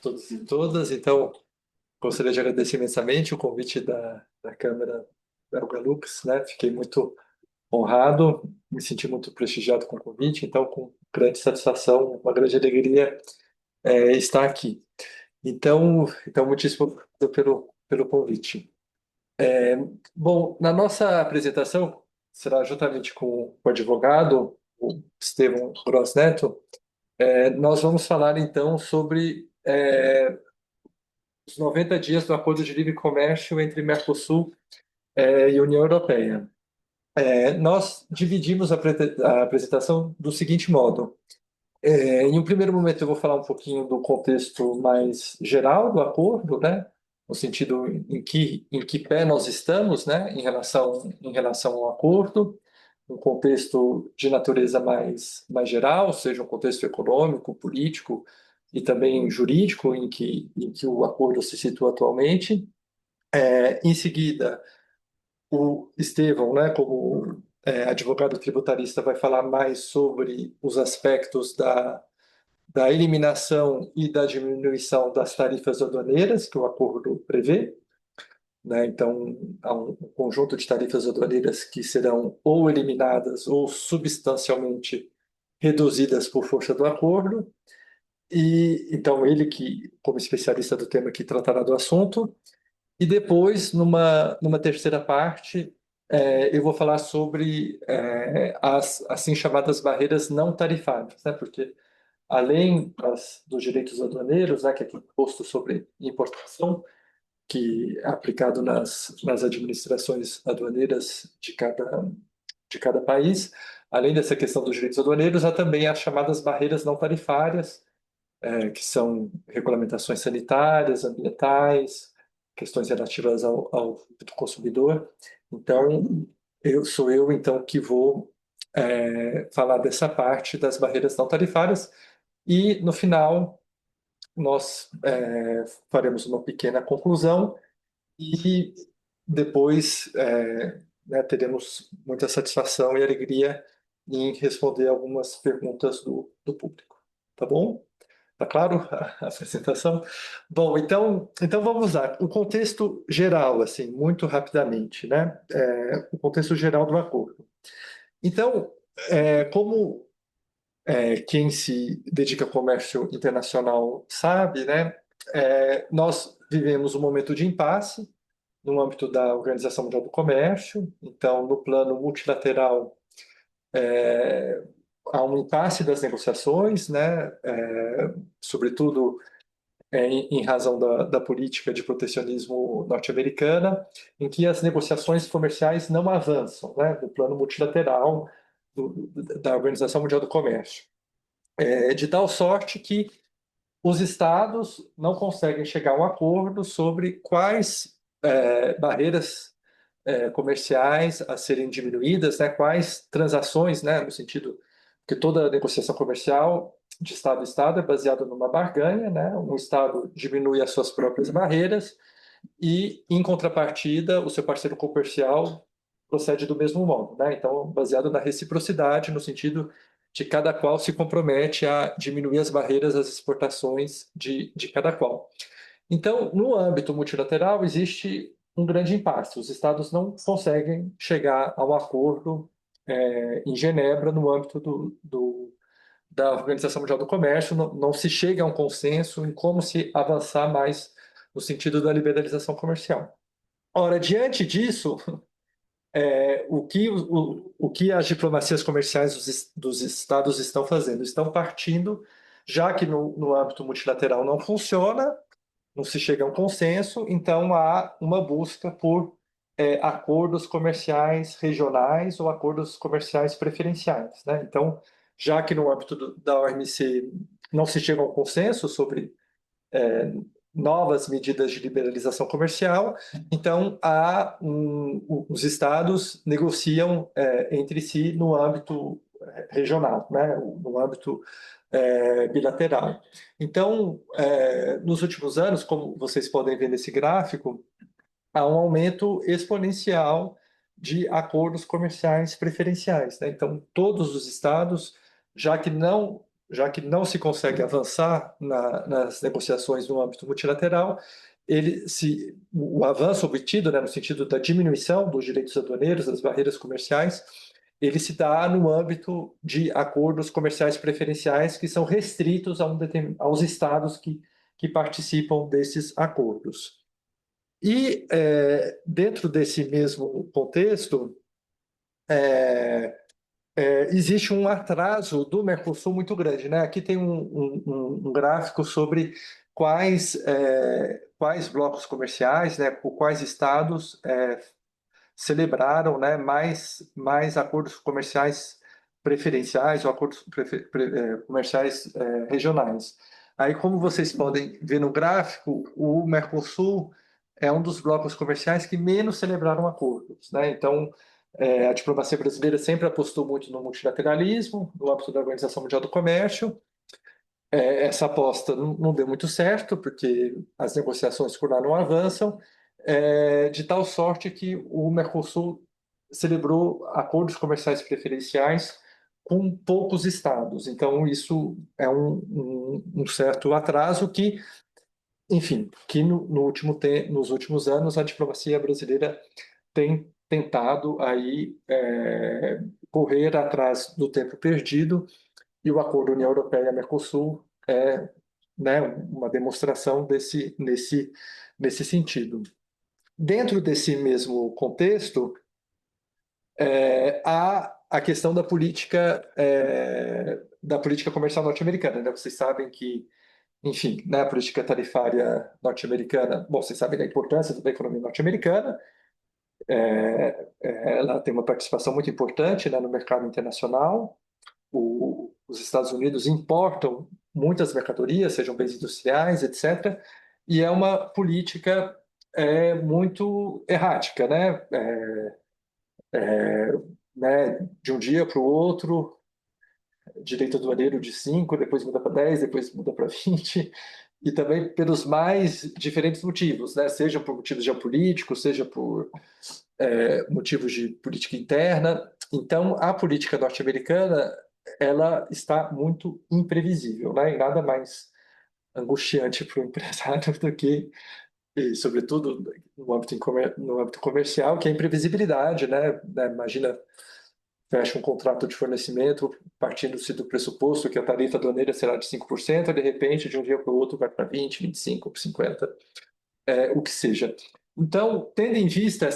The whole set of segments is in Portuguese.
todos e todas. Então, gostaria de agradecer imensamente o convite da Câmara Belgalux, né? Fiquei muito honrado, me senti muito prestigiado com o convite, então, com grande satisfação, uma grande alegria estar aqui. Então, muitíssimo obrigado pelo convite. Bom, na nossa apresentação, será juntamente com o advogado, o Estevão Gross Neto, nós vamos falar então sobre os 90 dias do Acordo de Livre Comércio entre Mercosul e União Europeia. Nós dividimos a apresentação do seguinte modo. Em um primeiro momento, eu vou falar um pouquinho do contexto mais geral do acordo, né? No sentido em que pé nós estamos, né? Em relação ao acordo, um contexto de natureza mais geral, ou seja, um contexto econômico, político e também jurídico em que o acordo se situa atualmente. Em seguida, o Estevão, né, como advogado tributarista, vai falar mais sobre os aspectos da eliminação e da diminuição das tarifas aduaneiras que o acordo prevê, né? Então, há um conjunto de tarifas aduaneiras que serão ou eliminadas ou substancialmente reduzidas por força do acordo. E então ele que, como especialista do tema, que tratará do assunto. E depois, numa terceira parte, eu vou falar sobre as assim chamadas barreiras não tarifárias, né? Porque além dos direitos aduaneiros, né, que é aquele imposto sobre importação, que é aplicado nas administrações aduaneiras de cada país, além dessa questão dos direitos aduaneiros, há também as chamadas barreiras não tarifárias, que são regulamentações sanitárias, ambientais, questões relativas ao do consumidor. Então, sou eu então que vou falar dessa parte das barreiras não tarifárias e no final nós faremos uma pequena conclusão e depois né, teremos muita satisfação e alegria em responder algumas perguntas do público. Tá bom? Tá claro a apresentação? Bom, então vamos lá. O contexto geral, assim, muito rapidamente, né? O contexto geral do acordo. Então, como quem se dedica ao comércio internacional sabe, né? Nós vivemos um momento de impasse no âmbito da Organização Mundial do Comércio. Então, no plano multilateral, é, há um impasse das negociações, né? Sobretudo em razão da política de protecionismo norte-americana, em que as negociações comerciais não avançam, né? No plano multilateral da Organização Mundial do Comércio. De tal sorte que os estados não conseguem chegar a um acordo sobre quais barreiras comerciais a serem diminuídas, né? Quais transações, né? No sentido que toda negociação comercial de estado a estado é baseada numa barganha, né? Um estado diminui as suas próprias barreiras e, em contrapartida, o seu parceiro comercial procede do mesmo modo, né? Então, baseado na reciprocidade, no sentido de cada qual se compromete a diminuir as barreiras às exportações de cada qual. Então, no âmbito multilateral, existe um grande impasse. Os estados não conseguem chegar a um acordo em Genebra, no âmbito da Organização Mundial do Comércio, não se chega a um consenso em como se avançar mais no sentido da liberalização comercial. Ora, diante disso, o que as diplomacias comerciais dos estados estão fazendo? Estão partindo, já que no âmbito multilateral não funciona, não se chega a um consenso, então há uma busca por acordos comerciais regionais ou acordos comerciais preferenciais, né? Então, já que no âmbito da OMC não se chega a um consenso sobre novas medidas de liberalização comercial, então os estados negociam entre si no âmbito regional, né? No âmbito bilateral. Então, nos últimos anos, como vocês podem ver nesse gráfico, há um aumento exponencial de acordos comerciais preferenciais, né? Então, todos os estados, já que não já que não se consegue avançar nas negociações no âmbito multilateral, o avanço obtido, né, no sentido da diminuição dos direitos aduaneiros, das barreiras comerciais, ele se dá no âmbito de acordos comerciais preferenciais que são restritos aos estados que participam desses acordos. E, dentro desse mesmo contexto, existe um atraso do Mercosul muito grande, né? Aqui tem um gráfico sobre quais blocos comerciais, né, por quais estados celebraram, né, mais acordos comerciais preferenciais ou acordos comerciais regionais. Aí, como vocês podem ver no gráfico, o Mercosul é um dos blocos comerciais que menos celebraram acordos, né? Então, a diplomacia brasileira sempre apostou muito no multilateralismo, no âmbito da Organização Mundial do Comércio. Essa aposta não deu muito certo, porque as negociações por lá não avançam, de tal sorte que o Mercosul celebrou acordos comerciais preferenciais com poucos estados. Então, isso é um certo atraso que, enfim, que nos últimos anos a diplomacia brasileira tem tentado aí correr atrás do tempo perdido, e o acordo União Europeia-Mercosul é, né, uma demonstração nesse sentido. Dentro desse mesmo contexto, há a questão da política comercial norte-americana, né? Vocês sabem que, enfim, né, a política tarifária norte-americana, bom, vocês sabem da importância da economia norte-americana. Ela tem uma participação muito importante, né, no mercado internacional. Os Estados Unidos importam muitas mercadorias, sejam bens industriais, etc., e é uma política muito errática, né? De um dia para o outro, direito aduaneiro de 5, depois muda para 10, depois muda para 20, e também pelos mais diferentes motivos, né? Seja por motivos geopolíticos, seja por motivos de política interna. Então, a política norte-americana ela está muito imprevisível, né? E nada mais angustiante para o empresário do que, e sobretudo no âmbito comercial, que é a imprevisibilidade, né? Imagina, fecha um contrato de fornecimento partindo-se do pressuposto que a tarifa aduaneira será de 5%, e de repente, de um dia para o outro, vai para 20, 25, 50, o que seja. Então, tendo em vista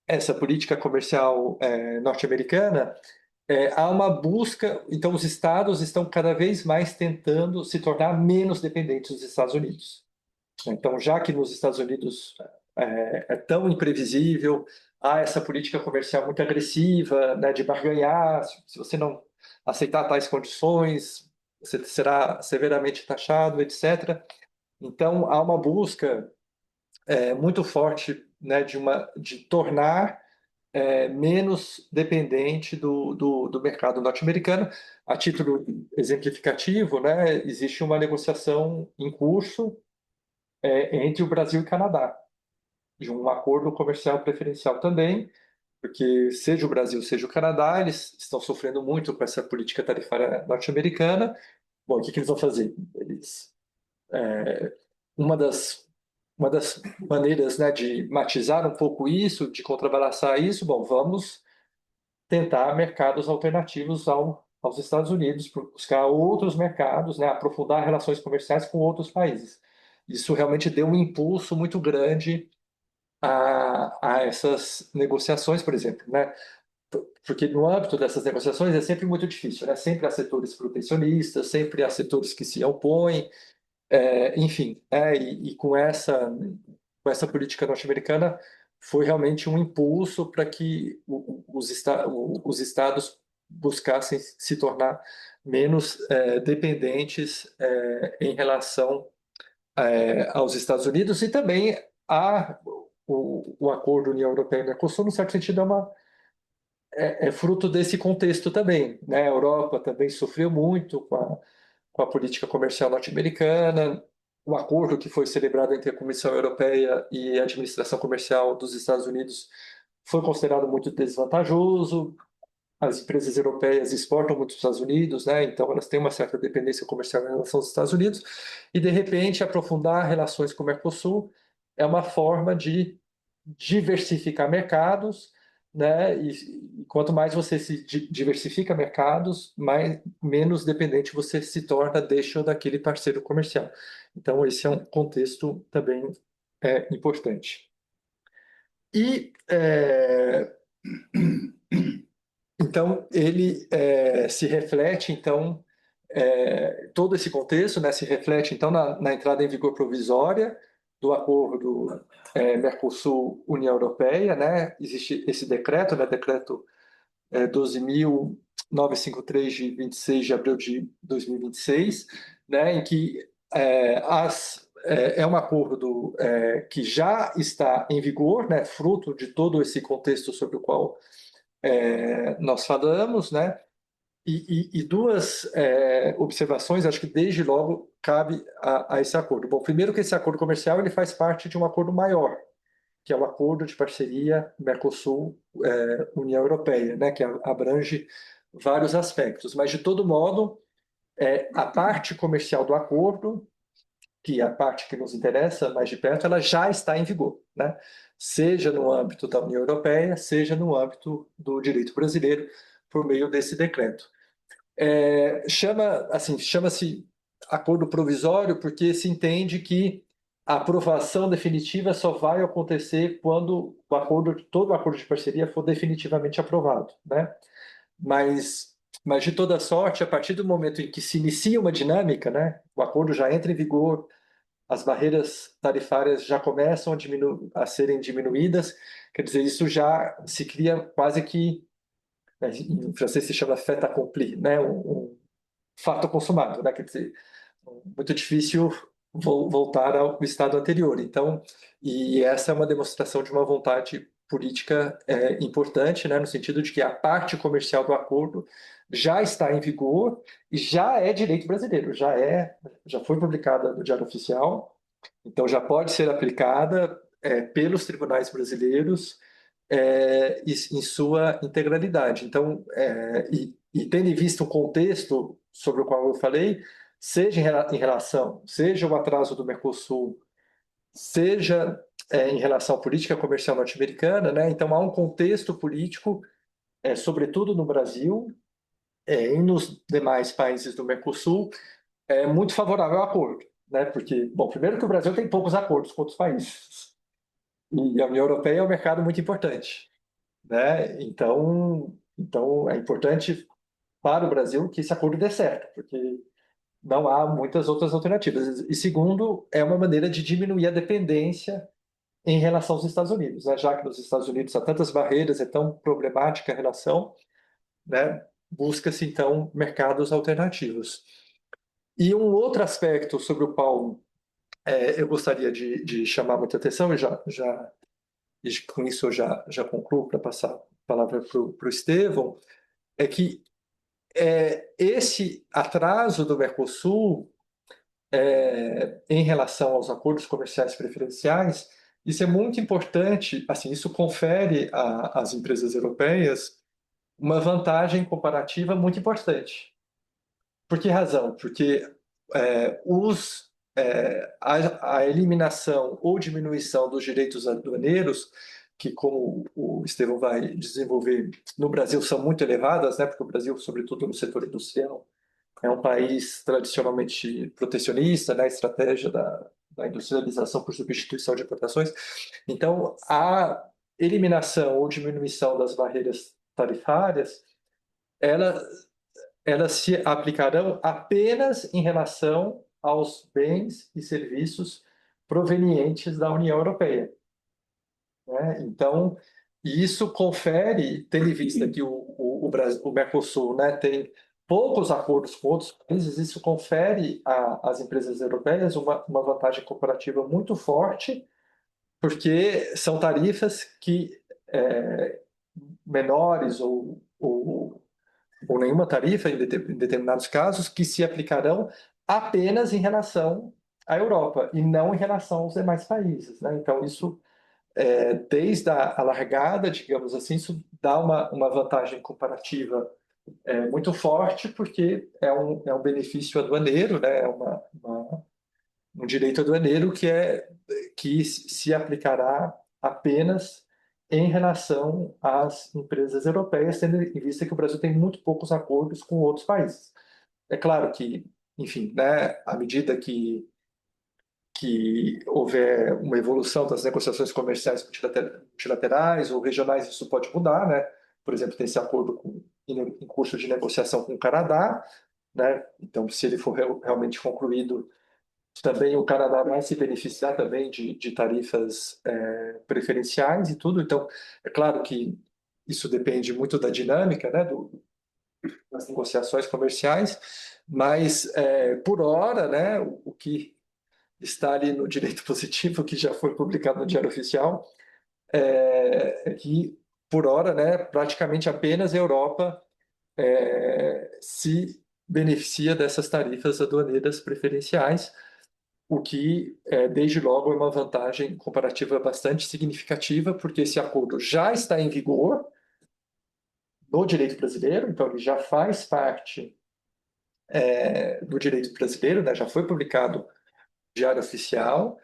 essa política comercial norte-americana, há uma busca, então os estados estão cada vez mais tentando se tornar menos dependentes dos Estados Unidos. Então, já que nos Estados Unidos é tão imprevisível, há essa política comercial muito agressiva, né, de barganhar, se você não aceitar tais condições, você será severamente taxado, etc. Então, há uma busca muito forte, né, de tornar menos dependente do mercado norte-americano. A título exemplificativo, né, existe uma negociação em curso entre o Brasil e o Canadá, de um acordo comercial preferencial também, porque seja o Brasil, seja o Canadá, eles estão sofrendo muito com essa política tarifária norte-americana. Bom, o que eles vão fazer? É, uma das uma das maneiras, né, de matizar um pouco isso, de contrabalançar isso, bom, vamos tentar mercados alternativos aos Estados Unidos, buscar outros mercados, né, aprofundar relações comerciais com outros países. Isso realmente deu um impulso muito grande a essas negociações, por exemplo, né? Porque no âmbito dessas negociações é sempre muito difícil, né? Sempre há setores protecionistas, sempre há setores que se opõem, enfim, e com essa política norte-americana foi realmente um impulso para que os estados buscassem se tornar menos dependentes em relação aos Estados Unidos, e também o acordo União Europeia-Mercosul, no certo sentido, é fruto desse contexto também, né? A Europa também sofreu muito com a política comercial norte-americana. O acordo que foi celebrado entre a Comissão Europeia e a Administração Comercial dos Estados Unidos foi considerado muito desvantajoso. as empresas europeias exportam muito para os Estados Unidos, né? Então elas têm uma certa dependência comercial em relação aos Estados Unidos, e de repente aprofundar relações com o Mercosul é uma forma de diversificar mercados, né? E quanto mais você se diversifica mercados, menos dependente você se torna daquele parceiro comercial. Então esse é um contexto também importante. E então ele se reflete todo esse contexto, né, se reflete então na entrada em vigor provisória do acordo Mercosul-União Europeia, né? Existe esse decreto, né, decreto 12.953 de 26 de abril de 2026, né, em que é um acordo que já está em vigor, né, fruto de todo esse contexto sobre o qual nós falamos, né? E duas observações, acho que desde logo cabe a esse acordo. Bom, primeiro que esse acordo comercial ele faz parte de um acordo maior, que é o acordo de parceria Mercosul-União Europeia, né? Que abrange vários aspectos. Mas, de todo modo, a parte comercial do acordo, que é a parte que nos interessa mais de perto, ela já está em vigor, né? Seja no âmbito da União Europeia, seja no âmbito do direito brasileiro, por meio desse decreto. Chama-se acordo provisório porque se entende que a aprovação definitiva só vai acontecer quando todo o acordo de parceria for definitivamente aprovado, né? Mas de toda sorte, a partir do momento em que se inicia uma dinâmica, né, o acordo já entra em vigor, as barreiras tarifárias já começam a serem diminuídas, quer dizer, isso já se cria quase que, em francês se chama fait accompli, né, um fato consumado, né, quer dizer, muito difícil voltar ao estado anterior. Então, e essa é uma demonstração de uma vontade política importante, né, no sentido de que a parte comercial do acordo já está em vigor e já é direito brasileiro, já foi publicada no Diário Oficial, então já pode ser aplicada pelos tribunais brasileiros em sua integralidade. Então, e tendo em vista o contexto sobre o qual eu falei, seja o atraso do Mercosul, seja em relação à política comercial norte-americana, né? Então há um contexto político, sobretudo no Brasil, e nos demais países do Mercosul, muito favorável ao acordo, né? Porque, bom, primeiro que o Brasil tem poucos acordos com outros países, e a União Europeia é um mercado muito importante, né? Então é importante para o Brasil que esse acordo dê certo, porque não há muitas outras alternativas. E segundo, é uma maneira de diminuir a dependência em relação aos Estados Unidos, né? Já que nos Estados Unidos há tantas barreiras, é tão problemática a relação, né? Busca-se então mercados alternativos. E um outro aspecto sobre o qual eu gostaria de chamar muita atenção, e com isso eu já concluo para passar a palavra para o Estevão, é que esse atraso do Mercosul em relação aos acordos comerciais preferenciais, isso é muito importante, assim, isso confere às empresas europeias uma vantagem comparativa muito importante. Por que razão? Porque a eliminação ou diminuição dos direitos aduaneiros, que, como o Estevão vai desenvolver, no Brasil são muito elevadas, né? Porque o Brasil, sobretudo no setor industrial, é um país tradicionalmente protecionista, né? A estratégia da industrialização por substituição de importações. Então, a eliminação ou diminuição das barreiras tarifárias, ela, elas se aplicarão apenas em relação aos bens e serviços provenientes da União Europeia, né? Então, isso confere, tendo em vista que o Mercosul, né, tem poucos acordos com outros países, isso confere às empresas europeias uma vantagem comparativa muito forte, porque são tarifas que menores ou nenhuma tarifa em determinados casos que se aplicarão apenas em relação à Europa e não em relação aos demais países, né? Então isso Desde a largada, digamos assim, isso dá uma vantagem comparativa muito forte, porque é um benefício aduaneiro, né? Um direito aduaneiro que se aplicará apenas em relação às empresas europeias, tendo em vista que o Brasil tem muito poucos acordos com outros países. É claro que, enfim, né, à medida que houver uma evolução das negociações comerciais multilaterais ou regionais, isso pode mudar, né? Por exemplo, tem esse acordo em curso de negociação com o Canadá, né? Então, se ele for realmente concluído, também o Canadá vai se beneficiar também de tarifas preferenciais e tudo. Então, é claro que isso depende muito da dinâmica, né, das negociações comerciais, mas por hora, né, o que está ali no direito positivo, que já foi publicado no Diário Oficial, que por hora, né, praticamente apenas a Europa se beneficia dessas tarifas aduaneiras preferenciais, o que, desde logo, é uma vantagem comparativa bastante significativa, porque esse acordo já está em vigor no direito brasileiro, então ele já faz parte do direito brasileiro, né, já foi publicado no Diário Oficial,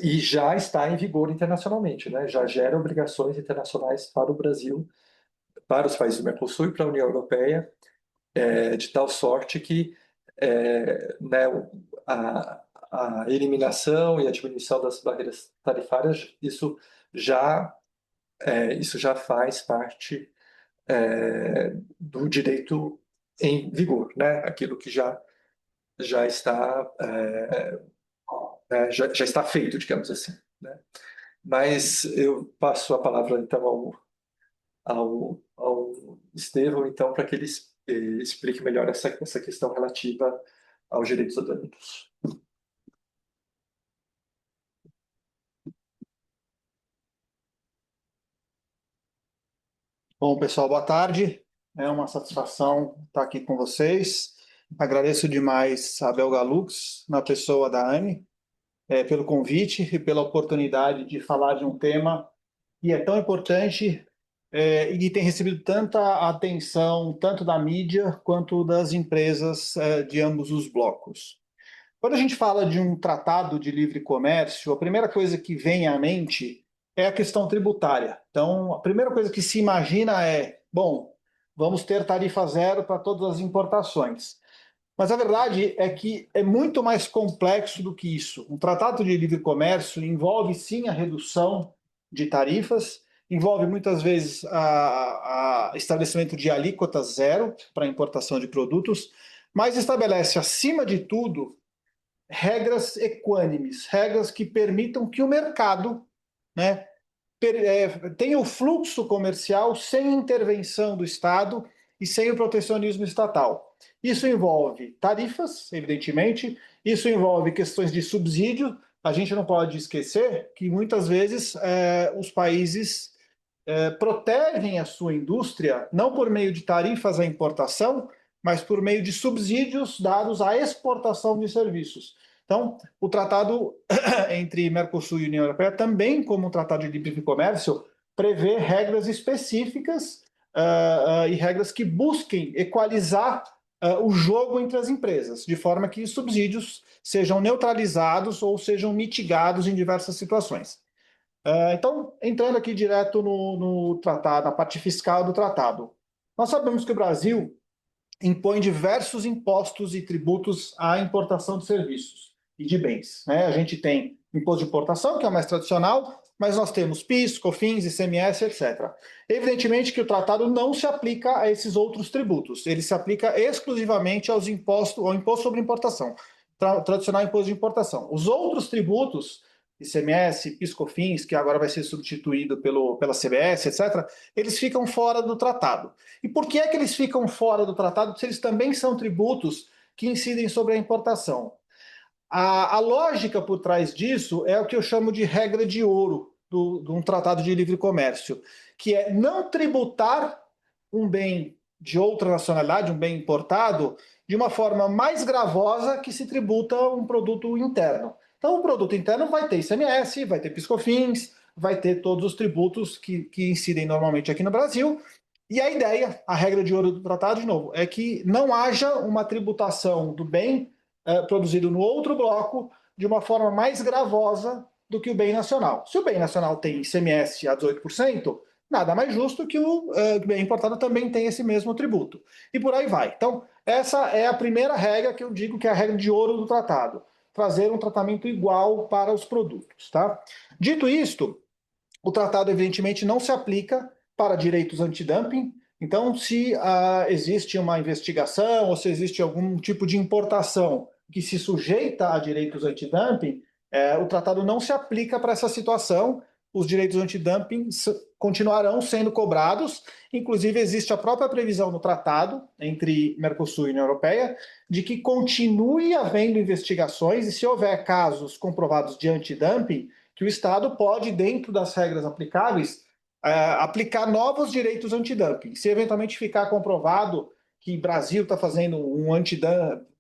e já está em vigor internacionalmente, né, já gera obrigações internacionais para o Brasil, para os países do Mercosul e para a União Europeia, de tal sorte que né, a, a eliminação e a diminuição das barreiras tarifárias, já, isso já faz parte do direito em vigor, né? Aquilo que já está, já está feito, digamos assim. Né? Mas eu passo a palavra, então, ao Estevão, então, para que ele explique melhor essa questão relativa aos direitos aduaneiros. Bom, pessoal, boa tarde. É uma satisfação estar aqui com vocês. Agradeço demais a Belga Lux, na pessoa da Anne, pelo convite e pela oportunidade de falar de um tema que é tão importante e que tem recebido tanta atenção, tanto da mídia quanto das empresas de ambos os blocos. Quando a gente fala de um tratado de livre comércio, a primeira coisa que vem à mente é a questão tributária. Então, a primeira coisa que se imagina é, bom, vamos ter tarifa zero para todas as importações. Mas a verdade é que é muito mais complexo do que isso. Um tratado de livre comércio envolve sim a redução de tarifas, envolve muitas vezes a estabelecimento de alíquota zero para importação de produtos, mas estabelece, acima de tudo, regras equânimes, regras que permitam que o mercado, né, tenha o fluxo comercial sem intervenção do Estado e sem o protecionismo estatal. Isso envolve tarifas, evidentemente, isso envolve questões de subsídio. A gente não pode esquecer que muitas vezes os países protegem a sua indústria não por meio de tarifas à importação, mas por meio de subsídios dados à exportação de serviços. Então, o tratado entre Mercosul e União Europeia, também como um tratado de livre comércio, prevê regras específicas e regras que busquem equalizar o jogo entre as empresas, de forma que os subsídios sejam neutralizados ou sejam mitigados em diversas situações. Então, entrando aqui direto no tratado, na parte fiscal do tratado, nós sabemos que o Brasil impõe diversos impostos e tributos à importação de serviços e de bens. Né? A gente tem imposto de importação, que é o mais tradicional, mas nós temos PIS, COFINS, ICMS, etc. Evidentemente que o tratado não se aplica a esses outros tributos, ele se aplica exclusivamente ao imposto sobre importação, tradicional imposto de importação. Os outros tributos, ICMS, PIS, COFINS, que agora vai ser substituído pela CBS, etc., eles ficam fora do tratado. E por que é que eles ficam fora do tratado se eles também são tributos que incidem sobre a importação? A lógica por trás disso é o que eu chamo de regra de ouro de um tratado de livre comércio, que é não tributar um bem de outra nacionalidade, um bem importado, de uma forma mais gravosa que se tributa um produto interno. Então, o produto interno vai ter ICMS, vai ter PIS/COFINS, vai ter todos os tributos que incidem normalmente aqui no Brasil. E a ideia, a regra de ouro do tratado, de novo, é que não haja uma tributação do bem produzido no outro bloco de uma forma mais gravosa do que o bem nacional. Se o bem nacional tem ICMS a 18%, nada mais justo que o bem importado também tenha esse mesmo tributo. E por aí vai. Então, essa é a primeira regra que eu digo que é a regra de ouro do tratado. Trazer um tratamento igual para os produtos. Tá? Dito isto, o tratado, evidentemente, não se aplica para direitos antidumping. Então, se existe uma investigação ou se existe algum tipo de importação que se sujeita a direitos antidumping, o tratado não se aplica para essa situação. Os direitos antidumping continuarão sendo cobrados. Inclusive, existe a própria previsão no tratado entre Mercosul e União Europeia de que continue havendo investigações e, se houver casos comprovados de antidumping, que o Estado pode, dentro das regras aplicáveis, aplicar novos direitos antidumping. Se eventualmente ficar comprovado que o Brasil está fazendo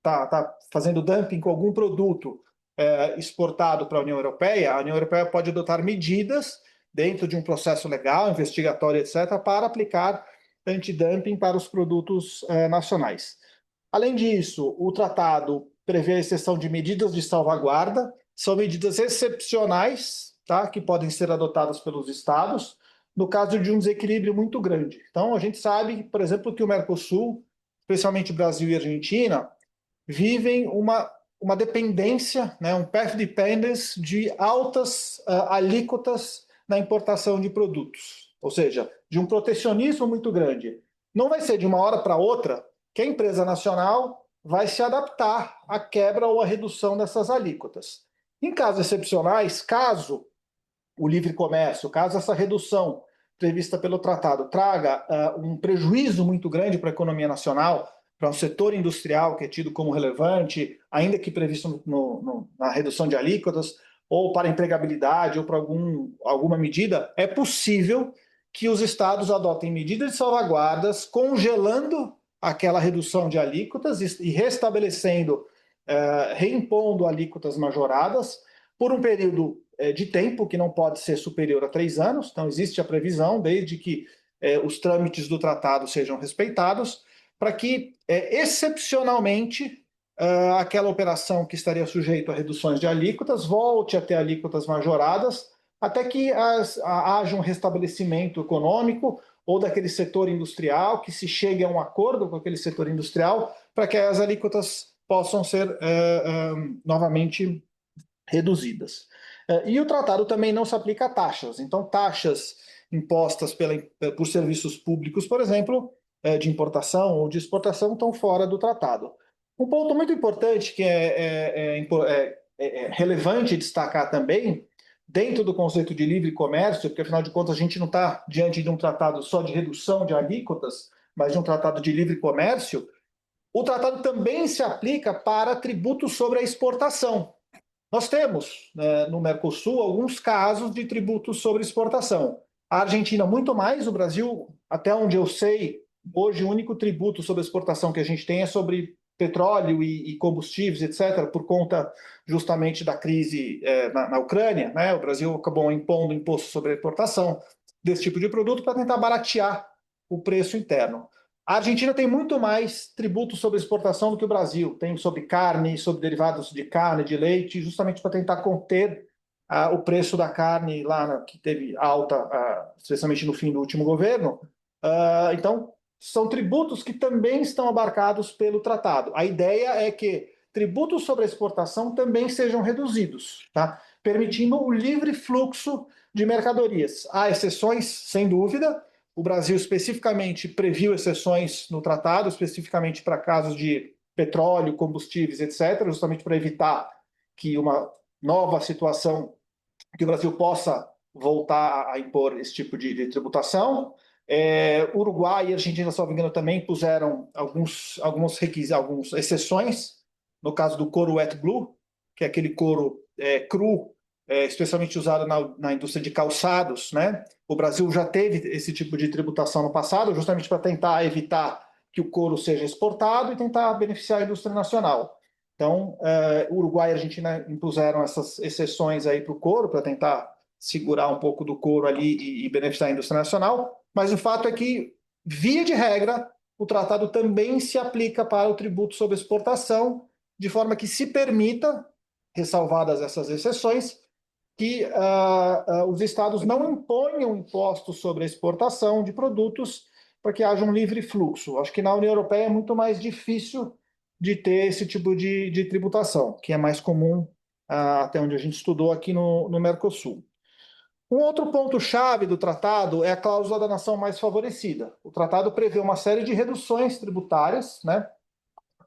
tá fazendo dumping com algum produto exportado para a União Europeia pode adotar medidas dentro de um processo legal, investigatório, etc., para aplicar antidumping para os produtos nacionais. Além disso, o tratado prevê a exceção de medidas de salvaguarda, são medidas excepcionais, tá, que podem ser adotadas pelos estados, no caso de um desequilíbrio muito grande. Então, a gente sabe, por exemplo, que o Mercosul, especialmente Brasil e Argentina, vivem uma dependência, né, um path dependence de altas alíquotas na importação de produtos, ou seja, de um protecionismo muito grande. Não vai ser de uma hora para outra que a empresa nacional vai se adaptar à quebra ou à redução dessas alíquotas. Em casos excepcionais, caso o livre comércio, caso essa redução prevista pelo tratado traga um prejuízo muito grande para a economia nacional, para um setor industrial que é tido como relevante, ainda que previsto na redução de alíquotas, ou para a empregabilidade, ou para alguma medida, é possível que os estados adotem medidas de salvaguardas, congelando aquela redução de alíquotas e restabelecendo, reimpondo alíquotas majoradas por um período de tempo que não pode ser superior a 3 anos. Então, existe a previsão, desde que os trâmites do tratado sejam respeitados, para que, excepcionalmente, aquela operação que estaria sujeita a reduções de alíquotas volte a ter alíquotas majoradas, até que haja um restabelecimento econômico ou daquele setor industrial, que se chegue a um acordo com aquele setor industrial, para que as alíquotas possam ser novamente reduzidas. E o tratado também não se aplica a taxas. Então, taxas impostas por serviços públicos, por exemplo, de importação ou de exportação, estão fora do tratado. Um ponto muito importante que é relevante destacar também, dentro do conceito de livre comércio, porque afinal de contas a gente não está diante de um tratado só de redução de alíquotas, mas de um tratado de livre comércio, o tratado também se aplica para tributos sobre a exportação. Nós temos, no Mercosul, alguns casos de tributos sobre exportação. A Argentina, muito mais. O Brasil, até onde eu sei, hoje o único tributo sobre exportação que a gente tem é sobre petróleo e combustíveis, etc., por conta justamente da crise na Ucrânia. Né? O Brasil acabou impondo imposto sobre a exportação desse tipo de produto para tentar baratear o preço interno. A Argentina tem muito mais tributos sobre exportação do que o Brasil. Tem sobre carne, sobre derivados de carne, de leite, justamente para tentar conter o preço da carne lá, que teve alta, especialmente no fim do último governo. Então, são tributos que também estão abarcados pelo tratado. A ideia é que tributos sobre a exportação também sejam reduzidos, tá? Permitindo o livre fluxo de mercadorias. Há exceções, sem dúvida. O Brasil especificamente previu exceções no tratado, especificamente para casos de petróleo, combustíveis, etc., justamente para evitar que uma nova situação, que o Brasil possa voltar a impor esse tipo de tributação. Uruguai e Argentina, se não me engano, também puseram algumas exceções, no caso do couro wet blue, que é aquele couro cru, especialmente usado na indústria de calçados, né? O Brasil já teve esse tipo de tributação no passado, justamente para tentar evitar que o couro seja exportado e tentar beneficiar a indústria nacional. Então, Uruguai e Argentina impuseram essas exceções aí para o couro, para tentar segurar um pouco do couro ali e beneficiar a indústria nacional, mas o fato é que, via de regra, o tratado também se aplica para o tributo sobre exportação, de forma que se permita, ressalvadas essas exceções, que os estados não imponham impostos sobre a exportação de produtos para que haja um livre fluxo. Acho que na União Europeia é muito mais difícil de ter esse tipo de tributação, que é mais comum até onde a gente estudou aqui no Mercosul. Um outro ponto-chave do tratado é a cláusula da nação mais favorecida. O tratado prevê uma série de reduções tributárias, né,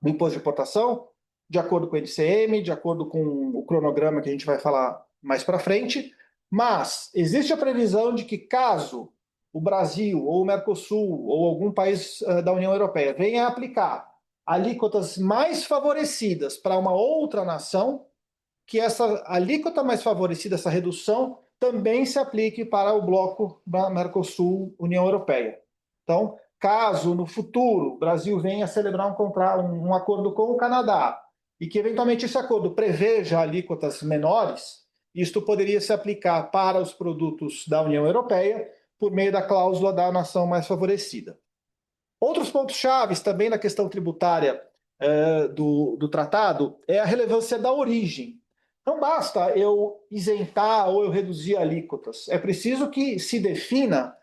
do imposto de importação, de acordo com o ICM, de acordo com o cronograma que a gente vai falar mais para frente, mas existe a previsão de que caso o Brasil ou o Mercosul ou algum país da União Europeia venha a aplicar alíquotas mais favorecidas para uma outra nação, que essa alíquota mais favorecida, essa redução, também se aplique para o bloco Mercosul-União Europeia. Então, caso no futuro o Brasil venha a celebrar um acordo com o Canadá e que eventualmente esse acordo preveja alíquotas menores, isto poderia se aplicar para os produtos da União Europeia por meio da cláusula da nação mais favorecida. Outros pontos chaves também na questão tributária do tratado é a relevância da origem. Não basta eu isentar ou eu reduzir alíquotas. É preciso que se defina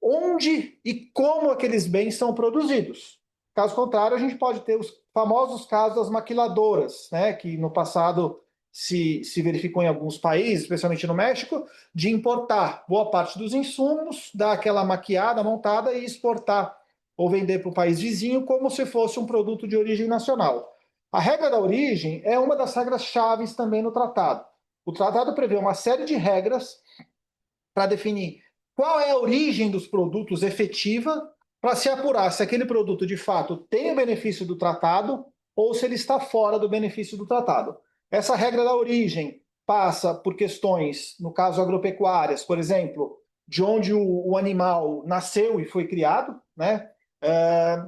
onde e como aqueles bens são produzidos. Caso contrário, a gente pode ter os famosos casos das maquiladoras, né, que no passado se verificou em alguns países, especialmente no México, de importar boa parte dos insumos, dar aquela maquiada, montada e exportar ou vender para o país vizinho como se fosse um produto de origem nacional. A regra da origem é uma das regras chaves também no tratado. O tratado prevê uma série de regras para definir qual é a origem dos produtos efetiva, para se apurar se aquele produto de fato tem o benefício do tratado ou se ele está fora do benefício do tratado. Essa regra da origem passa por questões, no caso agropecuárias, por exemplo, de onde o animal nasceu e foi criado, né?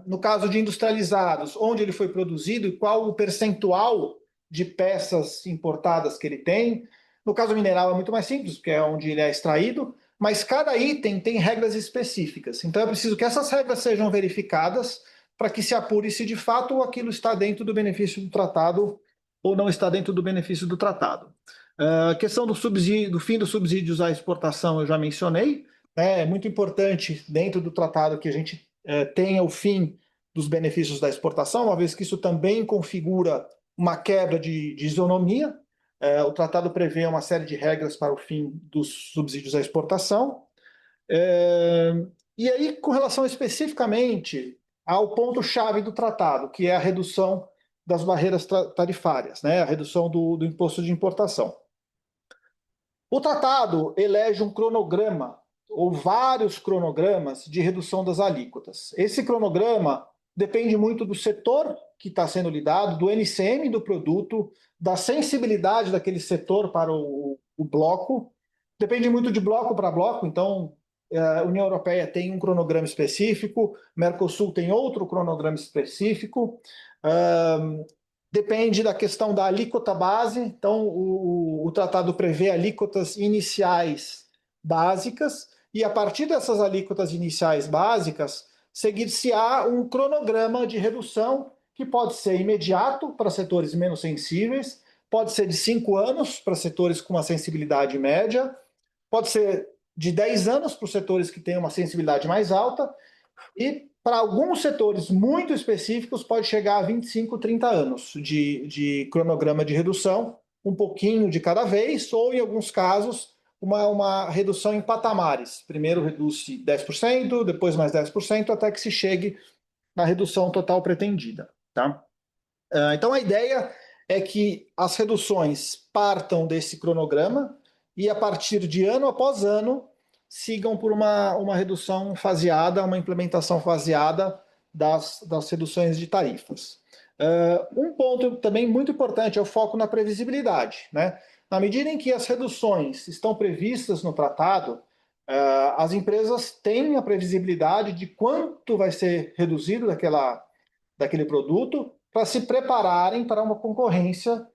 No caso de industrializados, onde ele foi produzido e qual o percentual de peças importadas que ele tem. No caso mineral é muito mais simples, porque é onde ele é extraído, mas cada item tem regras específicas. Então é preciso que essas regras sejam verificadas para que se apure se de fato aquilo está dentro do benefício do tratado ou não está dentro do benefício do tratado. A questão do fim dos subsídios à exportação eu já mencionei. É muito importante dentro do tratado que a gente tenha o fim dos benefícios da exportação, uma vez que isso também configura uma quebra de isonomia. O tratado prevê uma série de regras para o fim dos subsídios à exportação. E aí, com relação especificamente ao ponto-chave do tratado, que é a redução das barreiras tarifárias, né? A redução do imposto de importação. O tratado elege um cronograma, ou vários cronogramas, de redução das alíquotas. Esse cronograma depende muito do setor que está sendo lidado, do NCM do produto, da sensibilidade daquele setor para o bloco. Depende muito de bloco para bloco, então a União Europeia tem um cronograma específico, Mercosul tem outro cronograma específico. Depende da questão da alíquota base, então o tratado prevê alíquotas iniciais básicas, e a partir dessas alíquotas iniciais básicas, seguir-se-á um cronograma de redução que pode ser imediato para setores menos sensíveis, pode ser de 5 anos para setores com uma sensibilidade média, pode ser de 10 anos para os setores que têm uma sensibilidade mais alta, e para alguns setores muito específicos pode chegar a 25, 30 anos de cronograma de redução, um pouquinho de cada vez, ou em alguns casos uma redução em patamares. Primeiro reduz-se 10%, depois mais 10%, até que se chegue na redução total pretendida. Tá? Então a ideia é que as reduções partam desse cronograma e a partir de ano após ano sigam por uma redução faseada, uma implementação faseada das reduções de tarifas. Um ponto também muito importante é o foco na previsibilidade, né? Na medida em que as reduções estão previstas no tratado, as empresas têm a previsibilidade de quanto vai ser reduzido daquele produto para se prepararem para uma concorrência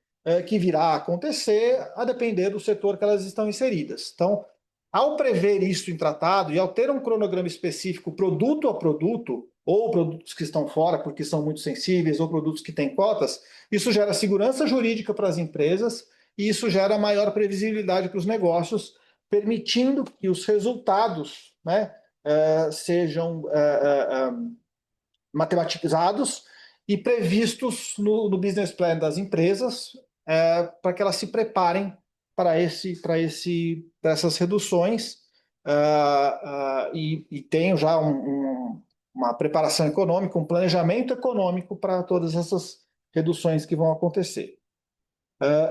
que virá a acontecer, a depender do setor que elas estão inseridas. Então, ao prever isso em tratado e ao ter um cronograma específico produto a produto, ou produtos que estão fora porque são muito sensíveis, ou produtos que têm cotas, isso gera segurança jurídica para as empresas e isso gera maior previsibilidade para os negócios, permitindo que os resultados, né, sejam matematizados e previstos no business plan das empresas, para que elas se preparem para essas reduções, e tenham já uma preparação econômica, um planejamento econômico para todas essas reduções que vão acontecer.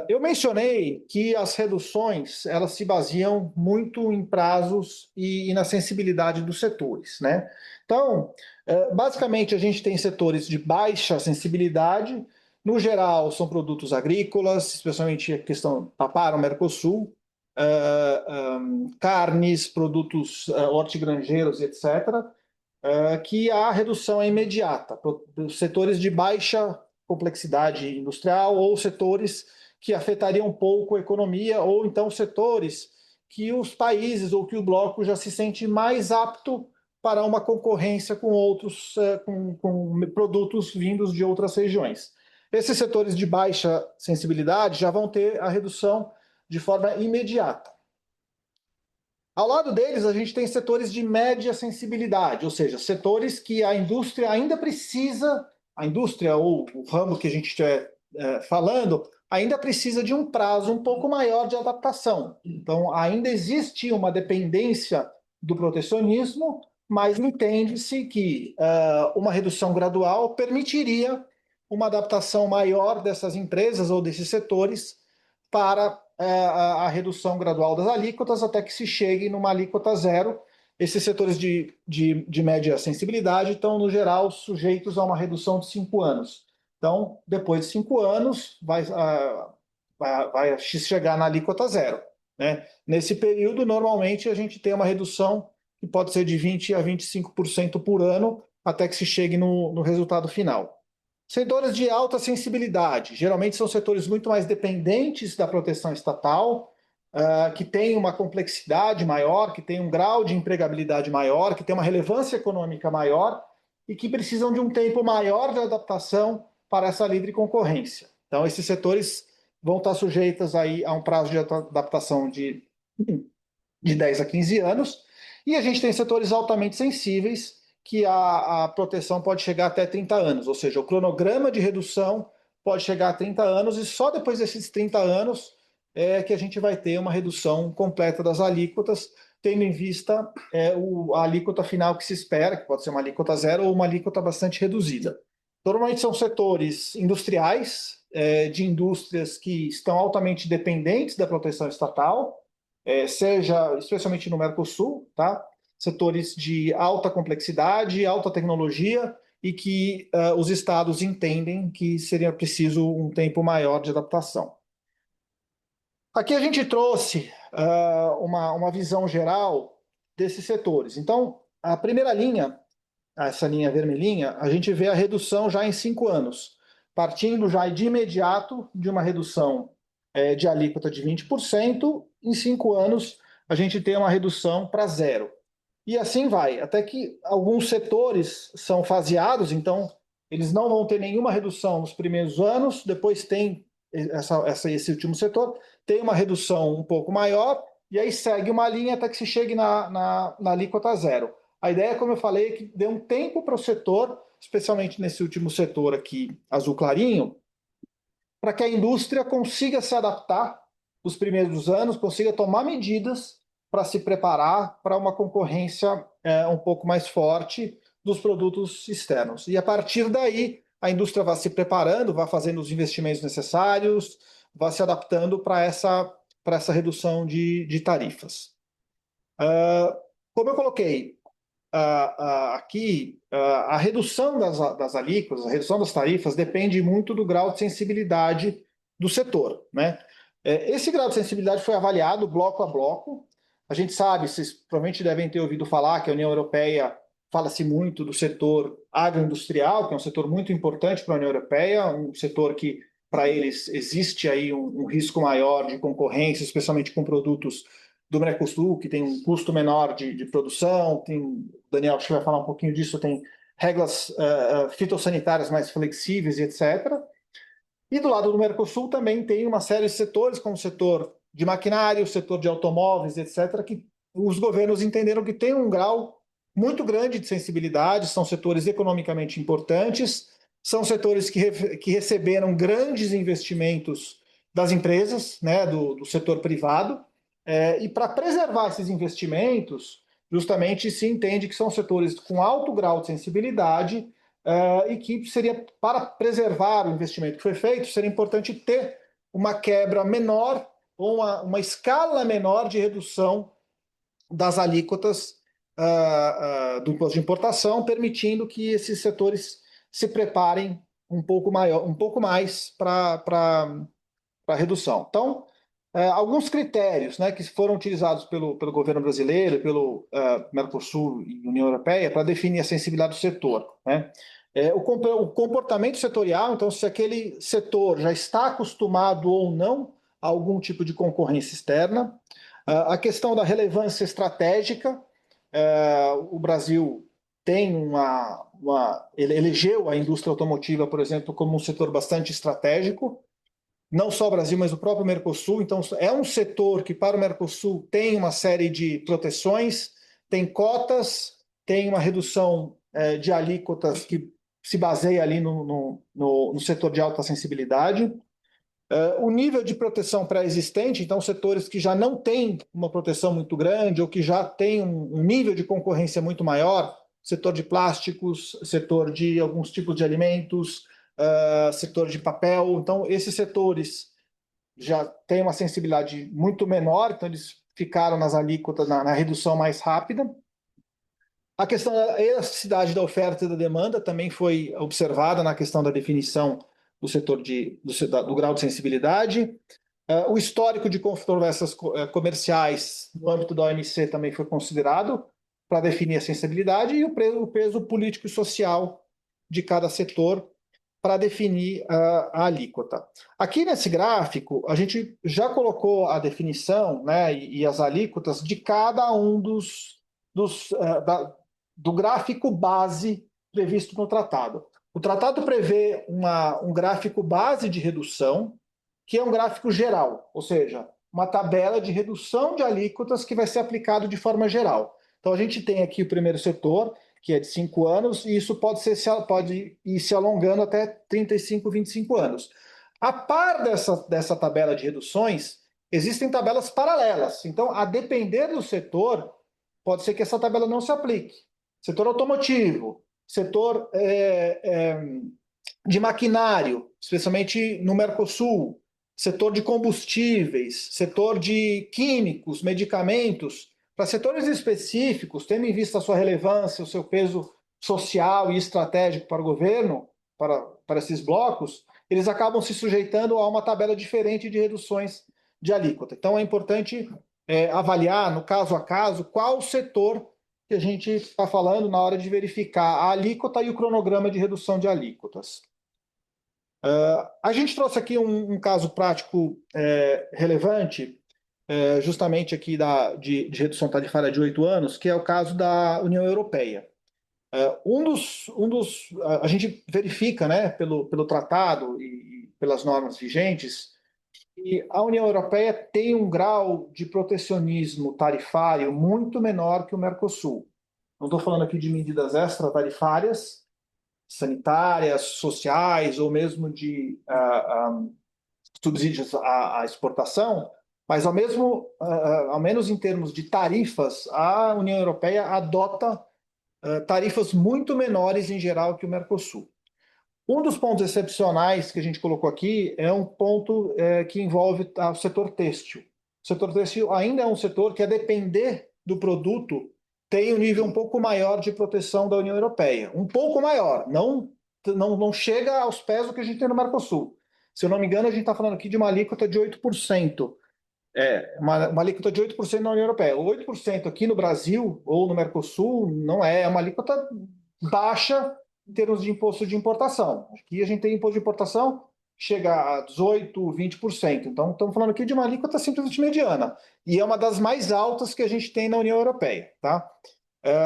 Eu mencionei que as reduções elas se baseiam muito em prazos e na sensibilidade dos setores, né? Então, basicamente, a gente tem setores de baixa sensibilidade. No geral, são produtos agrícolas, especialmente a questão papar, o Mercosul, carnes, produtos hortigranjeiros, etc., que a redução é imediata. Setores de baixa complexidade industrial ou setores que afetariam um pouco a economia, ou então setores que os países ou que o bloco já se sente mais apto para uma concorrência com outros, com produtos vindos de outras regiões. Esses setores de baixa sensibilidade já vão ter a redução de forma imediata. Ao lado deles, a gente tem setores de média sensibilidade, ou seja, setores que a indústria ainda precisa, a indústria ou o ramo que a gente estiver falando, ainda precisa de um prazo um pouco maior de adaptação. Então, ainda existe uma dependência do protecionismo, mas entende-se que uma redução gradual permitiria uma adaptação maior dessas empresas ou desses setores para a redução gradual das alíquotas até que se chegue numa alíquota zero. Esses setores de média sensibilidade estão, no geral, sujeitos a uma redução de 5 anos. Então, depois de 5 anos, vai chegar na alíquota zero, né? Nesse período, normalmente, a gente tem uma redução que pode ser de 20% a 25% por ano, até que se chegue no resultado final. Setores de alta sensibilidade, geralmente são setores muito mais dependentes da proteção estatal, que têm uma complexidade maior, que têm um grau de empregabilidade maior, que têm uma relevância econômica maior e que precisam de um tempo maior de adaptação para essa livre concorrência. Então, esses setores vão estar sujeitos aí a um prazo de adaptação de 10 a 15 anos, e a gente tem setores altamente sensíveis, que a proteção pode chegar até 30 anos, ou seja, o cronograma de redução pode chegar a 30 anos, e só depois desses 30 anos é que a gente vai ter uma redução completa das alíquotas, tendo em vista a alíquota final que se espera, que pode ser uma alíquota zero ou uma alíquota bastante reduzida. Normalmente são setores industriais, de indústrias que estão altamente dependentes da proteção estatal, seja especialmente no Mercosul, tá? Setores de alta complexidade, alta tecnologia e que os estados entendem que seria preciso um tempo maior de adaptação. Aqui a gente trouxe uma visão geral desses setores. Então, a primeira linha, essa linha vermelhinha, a gente vê a redução já em 5 anos, partindo já de imediato de uma redução de alíquota de 20%, em 5 anos a gente tem uma redução para zero. E assim vai, até que alguns setores são faseados, então eles não vão ter nenhuma redução nos primeiros anos, depois tem esse último setor, tem uma redução um pouco maior, e aí segue uma linha até que se chegue na alíquota zero. A ideia, como eu falei, é que dê um tempo para o setor, especialmente nesse último setor aqui, azul clarinho, para que a indústria consiga se adaptar nos primeiros anos, consiga tomar medidas para se preparar para uma concorrência um pouco mais forte dos produtos externos. E a partir daí, a indústria vai se preparando, vai fazendo os investimentos necessários, vai se adaptando para essa redução de tarifas. Como eu coloquei aqui, a redução das alíquotas, a redução das tarifas depende muito do grau de sensibilidade do setor, né? Esse grau de sensibilidade foi avaliado bloco a bloco. A gente sabe, vocês provavelmente devem ter ouvido falar que a União Europeia fala-se muito do setor agroindustrial, que é um setor muito importante para a União Europeia, um setor que para eles existe aí um risco maior de concorrência, especialmente com produtos do Mercosul, que tem um custo menor de produção, tem, o Daniel acho que vai falar um pouquinho disso, tem regras fitossanitárias mais flexíveis, etc. E do lado do Mercosul também tem uma série de setores, como o setor de maquinário, o setor de automóveis, etc., que os governos entenderam que tem um grau muito grande de sensibilidade, são setores economicamente importantes, são setores que receberam grandes investimentos das empresas, né, do setor privado, e para preservar esses investimentos, justamente se entende que são setores com alto grau de sensibilidade e que seria, para preservar o investimento que foi feito, seria importante ter uma quebra menor ou uma escala menor de redução das alíquotas do imposto de importação, permitindo que esses setores se preparem um pouco mais para a redução. Então, alguns critérios, né, que foram utilizados pelo governo brasileiro, pelo Mercosul e União Europeia para definir a sensibilidade do setor, né? O comportamento setorial, então, se aquele setor já está acostumado ou não a algum tipo de concorrência externa, a questão da relevância estratégica, o Brasil tem ele elegeu a indústria automotiva, por exemplo, como um setor bastante estratégico, não só o Brasil, mas o próprio Mercosul. Então, é um setor que, para o Mercosul, tem uma série de proteções, tem cotas, tem uma redução de alíquotas que se baseia ali no setor de alta sensibilidade. O nível de proteção pré-existente, então, setores que já não têm uma proteção muito grande ou que já têm um nível de concorrência muito maior, setor de plásticos, setor de alguns tipos de alimentos, setor de papel. Então, esses setores já têm uma sensibilidade muito menor, então eles ficaram nas alíquotas, na redução mais rápida. A questão da elasticidade da oferta e da demanda também foi observada na questão da definição do setor do grau de sensibilidade. O histórico de controvérsias comerciais no âmbito da OMC também foi considerado para definir a sensibilidade e o peso político e social de cada setor para definir a alíquota. Aqui nesse gráfico, a gente já colocou a definição, né, e as alíquotas de cada um do gráfico base previsto no tratado. O tratado prevê um gráfico base de redução, que é um gráfico geral, ou seja, uma tabela de redução de alíquotas que vai ser aplicado de forma geral. Então, a gente tem aqui o primeiro setor, que é de 5 anos, e isso pode ir se alongando até 35, 25 anos. A par dessa tabela de reduções, existem tabelas paralelas. Então, a depender do setor, pode ser que essa tabela não se aplique. Setor automotivo, setor de maquinário, especialmente no Mercosul, setor de combustíveis, setor de químicos, medicamentos, para setores específicos, tendo em vista a sua relevância, o seu peso social e estratégico para o governo, para esses blocos, eles acabam se sujeitando a uma tabela diferente de reduções de alíquota. Então, é importante avaliar, no caso a caso, qual o setor que a gente está falando na hora de verificar a alíquota e o cronograma de redução de alíquotas. A gente trouxe aqui um caso prático relevante, justamente aqui de redução tarifária de 8 anos, que é o caso da União Europeia. A gente verifica, né, pelo tratado e pelas normas vigentes, que a União Europeia tem um grau de protecionismo tarifário muito menor que o Mercosul. Não estou falando aqui de medidas extratarifárias, sanitárias, sociais ou mesmo de subsídios à exportação, mas ao menos em termos de tarifas, a União Europeia adota tarifas muito menores em geral que o Mercosul. Um dos pontos excepcionais que a gente colocou aqui é um ponto que envolve o setor têxtil. O setor têxtil ainda é um setor que, a depender do produto, tem um nível um pouco maior de proteção da União Europeia. Um pouco maior, não chega aos pés do que a gente tem no Mercosul. Se eu não me engano, a gente está falando aqui de uma alíquota de 8%. Uma alíquota de 8% na União Europeia. O 8% aqui no Brasil ou no Mercosul não é uma alíquota baixa em termos de imposto de importação. Aqui a gente tem imposto de importação chega a 18%, 20%. Então, estamos falando aqui de uma alíquota simplesmente mediana. E é uma das mais altas que a gente tem na União Europeia. Tá?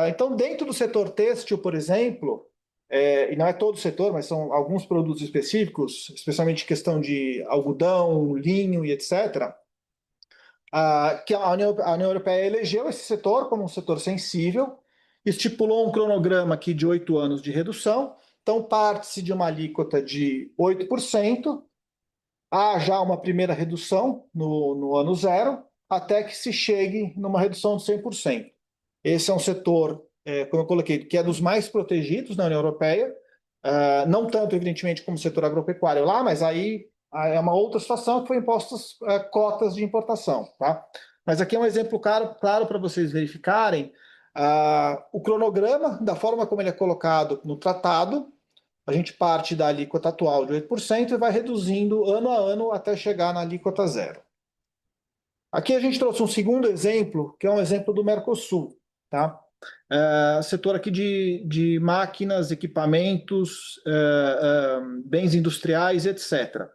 Então, dentro do setor têxtil, por exemplo, e não é todo o setor, mas são alguns produtos específicos, especialmente questão de algodão, linho e etc., que a União Europeia elegeu esse setor como um setor sensível, estipulou um cronograma aqui de 8 anos de redução, então parte-se de uma alíquota de 8%, há já uma primeira redução no ano zero, até que se chegue numa redução de 100%. Esse é um setor, como eu coloquei, que é dos mais protegidos na União Europeia, não tanto, evidentemente, como o setor agropecuário lá, mas aí é uma outra situação que foi impostas cotas de importação. Tá? Mas aqui é um exemplo claro para vocês verificarem o cronograma, da forma como ele é colocado no tratado. A gente parte da alíquota atual de 8% e vai reduzindo ano a ano até chegar na alíquota zero. Aqui a gente trouxe um segundo exemplo, que é um exemplo do Mercosul. Tá? Setor aqui de máquinas, equipamentos, bens industriais, etc.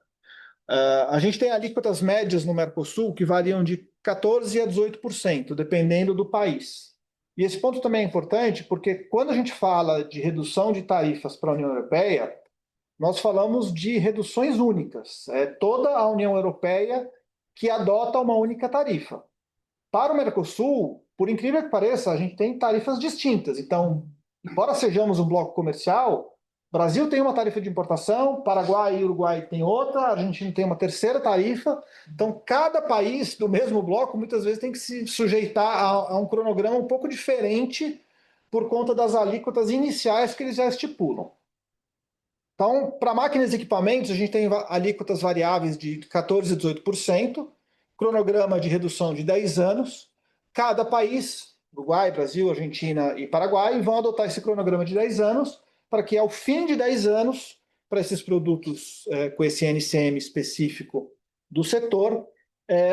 A gente tem alíquotas médias no Mercosul que variam de 14% a 18%, dependendo do país. E esse ponto também é importante porque quando a gente fala de redução de tarifas para a União Europeia, nós falamos de reduções únicas. É toda a União Europeia que adota uma única tarifa. Para o Mercosul, por incrível que pareça, a gente tem tarifas distintas. Então, embora sejamos um bloco comercial, Brasil tem uma tarifa de importação, Paraguai e Uruguai tem outra, a Argentina tem uma terceira tarifa. Então, cada país do mesmo bloco muitas vezes tem que se sujeitar a um cronograma um pouco diferente por conta das alíquotas iniciais que eles já estipulam. Então, para máquinas e equipamentos, a gente tem alíquotas variáveis de 14% a 18%, cronograma de redução de 10 anos. Cada país, Uruguai, Brasil, Argentina e Paraguai, vão adotar esse cronograma de 10 anos, para que ao fim de 10 anos, para esses produtos com esse NCM específico do setor,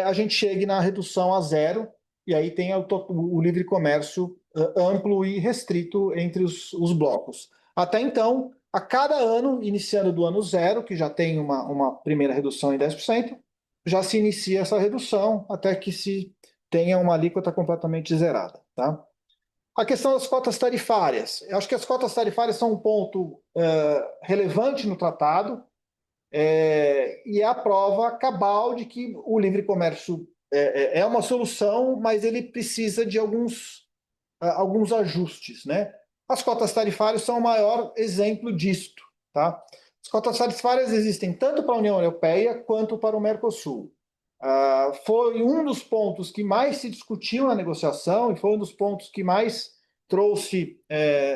a gente chegue na redução a zero, e aí tem o livre comércio amplo e restrito entre os blocos. Até então, a cada ano, iniciando do ano zero, que já tem uma primeira redução em 10%, já se inicia essa redução até que se tenha uma alíquota completamente zerada. Tá? A questão das cotas tarifárias. Eu acho que as cotas tarifárias são um ponto relevante no tratado e é a prova cabal de que o livre comércio é uma solução, mas ele precisa de alguns ajustes, né? As cotas tarifárias são o maior exemplo disto. Tá? As cotas tarifárias existem tanto para a União Europeia quanto para o Mercosul. Foi um dos pontos que mais se discutiu na negociação e foi um dos pontos que mais trouxe,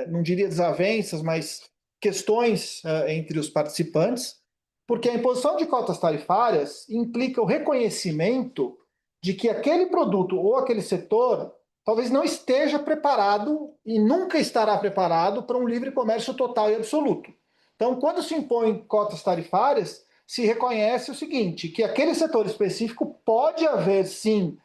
não diria desavenças, mas questões entre os participantes, porque a imposição de cotas tarifárias implica o reconhecimento de que aquele produto ou aquele setor talvez não esteja preparado e nunca estará preparado para um livre comércio total e absoluto. Então, quando se impõem cotas tarifárias, se reconhece o seguinte, que aquele setor específico pode haver, sim,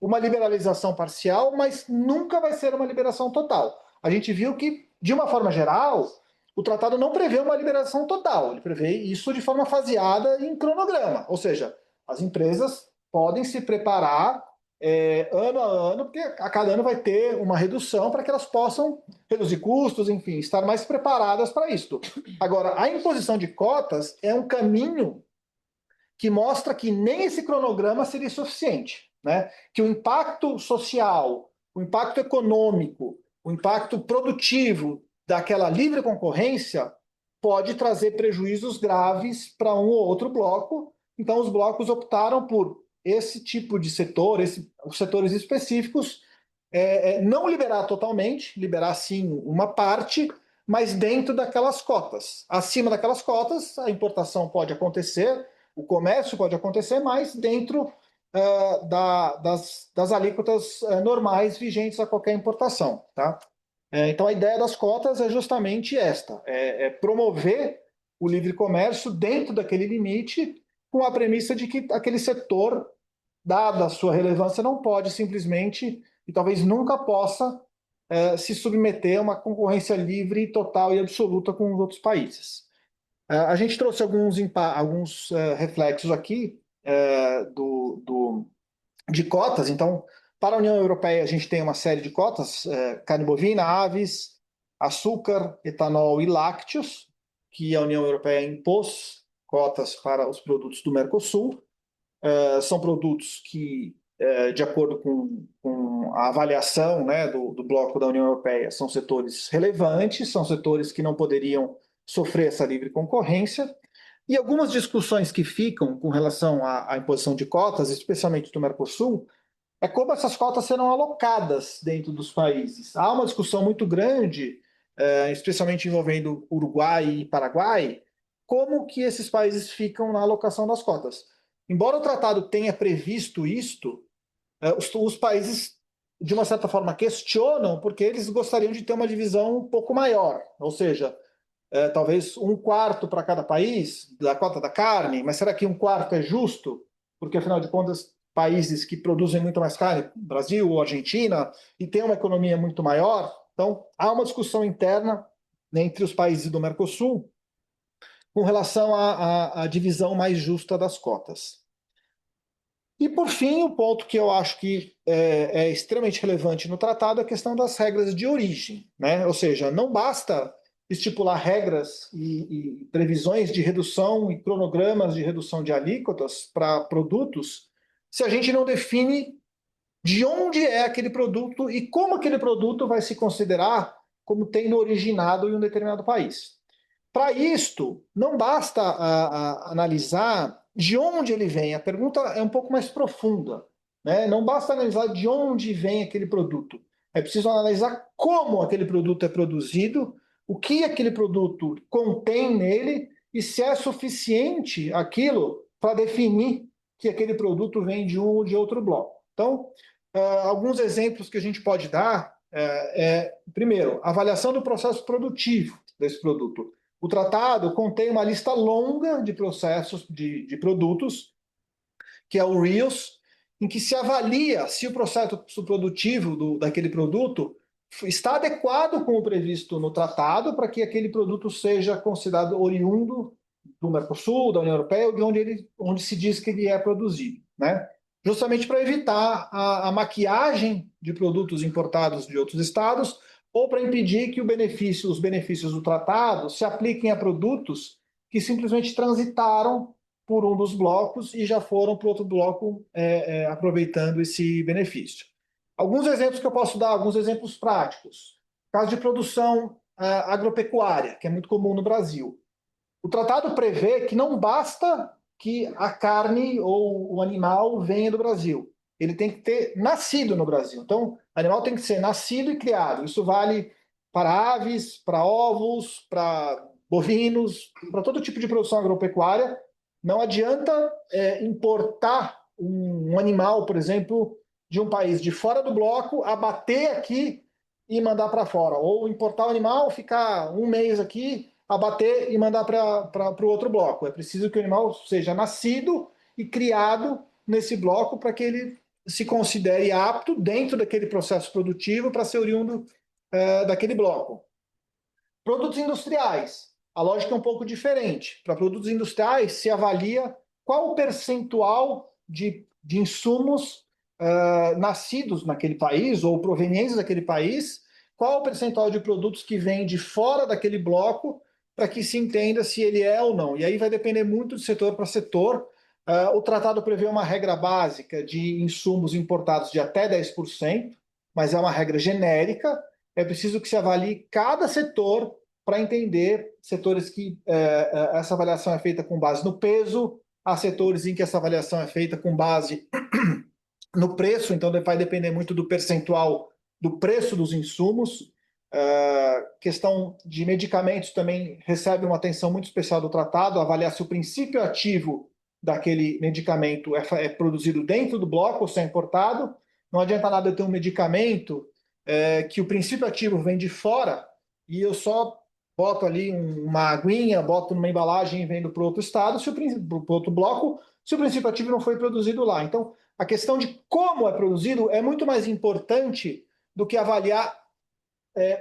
uma liberalização parcial, mas nunca vai ser uma liberação total. A gente viu que, de uma forma geral, o tratado não prevê uma liberação total, ele prevê isso de forma faseada em cronograma, ou seja, as empresas podem se preparar ano a ano, porque a cada ano vai ter uma redução para que elas possam reduzir custos, enfim, estar mais preparadas para isso. Agora, a imposição de cotas é um caminho que mostra que nem esse cronograma seria suficiente, né? Que o impacto social, o impacto econômico, o impacto produtivo daquela livre concorrência pode trazer prejuízos graves para um ou outro bloco. Então, os blocos optaram por esse tipo de setor, os setores específicos, não liberar totalmente, liberar sim uma parte, mas dentro daquelas cotas. Acima daquelas cotas, a importação pode acontecer, o comércio pode acontecer, mas dentro das alíquotas normais vigentes a qualquer importação. Tá? Então, a ideia das cotas é justamente esta: promover o livre comércio dentro daquele limite, com a premissa de que aquele setor, dada a sua relevância, não pode simplesmente, e talvez nunca possa, se submeter a uma concorrência livre, total e absoluta com os outros países. A gente trouxe alguns reflexos aqui de cotas. Então, para a União Europeia, a gente tem uma série de cotas: carne bovina, aves, açúcar, etanol e lácteos, que a União Europeia impôs cotas para os produtos do Mercosul. São produtos que, de acordo com a avaliação, né, do bloco da União Europeia, são setores relevantes, são setores que não poderiam sofrer essa livre concorrência. E algumas discussões que ficam com relação à imposição de cotas, especialmente do Mercosul, é como essas cotas serão alocadas dentro dos países. Há uma discussão muito grande, especialmente envolvendo Uruguai e Paraguai, como que esses países ficam na alocação das cotas. Embora o tratado tenha previsto isto, os países, de uma certa forma, questionam, porque eles gostariam de ter uma divisão um pouco maior, ou seja, talvez um quarto para cada país da cota da carne, mas será que um quarto é justo? Porque, afinal de contas, países que produzem muito mais carne, Brasil ou Argentina, e tem uma economia muito maior, então há uma discussão interna entre os países do Mercosul com relação à divisão mais justa das cotas. E, por fim, o ponto que eu acho que é extremamente relevante no tratado é a questão das regras de origem, né? Ou seja, não basta estipular regras e previsões de redução e cronogramas de redução de alíquotas para produtos se a gente não define de onde é aquele produto e como aquele produto vai se considerar como tendo originado em um determinado país. Para isto, não basta analisar de onde ele vem. A pergunta é um pouco mais profunda, né? Não basta analisar de onde vem aquele produto. É preciso analisar como aquele produto é produzido, o que aquele produto contém nele e se é suficiente aquilo para definir que aquele produto vem de um ou de outro bloco. Então, alguns exemplos que a gente pode dar primeiro, avaliação do processo produtivo desse produto. O tratado contém uma lista longa de processos de produtos, que é o RIOS, em que se avalia se o processo produtivo daquele produto está adequado com o previsto no tratado para que aquele produto seja considerado oriundo do Mercosul, da União Europeia, ou de onde se diz que ele é produzido, né? Justamente para evitar a maquiagem de produtos importados de outros estados ou para impedir que os benefícios do tratado se apliquem a produtos que simplesmente transitaram por um dos blocos e já foram para o outro bloco aproveitando esse benefício. Alguns exemplos que eu posso dar, alguns exemplos práticos. Caso de produção agropecuária, que é muito comum no Brasil. O tratado prevê que não basta que a carne ou o animal venha do Brasil. Ele tem que ter nascido no Brasil. Então, o animal tem que ser nascido e criado. Isso vale para aves, para ovos, para bovinos, para todo tipo de produção agropecuária. Não adianta importar um animal, por exemplo, de um país de fora do bloco, abater aqui e mandar para fora. Ou importar o animal, ficar um mês aqui, abater e mandar para o outro bloco. É preciso que o animal seja nascido e criado nesse bloco para que ele se considere apto dentro daquele processo produtivo para ser oriundo daquele bloco. Produtos industriais. A lógica é um pouco diferente. Para produtos industriais, se avalia qual o percentual de insumos nascidos naquele país ou provenientes daquele país, qual o percentual de produtos que vêm de fora daquele bloco, para que se entenda se ele é ou não. E aí vai depender muito de setor para setor. O tratado prevê uma regra básica de insumos importados de até 10%, mas é uma regra genérica. É preciso que se avalie cada setor para entender setores que essa avaliação é feita com base no peso, há setores em que essa avaliação é feita com base no preço, então vai depender muito do percentual do preço dos insumos. Questão de medicamentos também recebe uma atenção muito especial do tratado, avaliar se o princípio ativo daquele medicamento é produzido dentro do bloco ou se é importado. Não adianta nada eu ter um medicamento que o princípio ativo vem de fora e eu só boto ali uma aguinha, boto numa embalagem e vendo para outro estado, para outro bloco, se o princípio ativo não foi produzido lá. Então, a questão de como é produzido é muito mais importante do que avaliar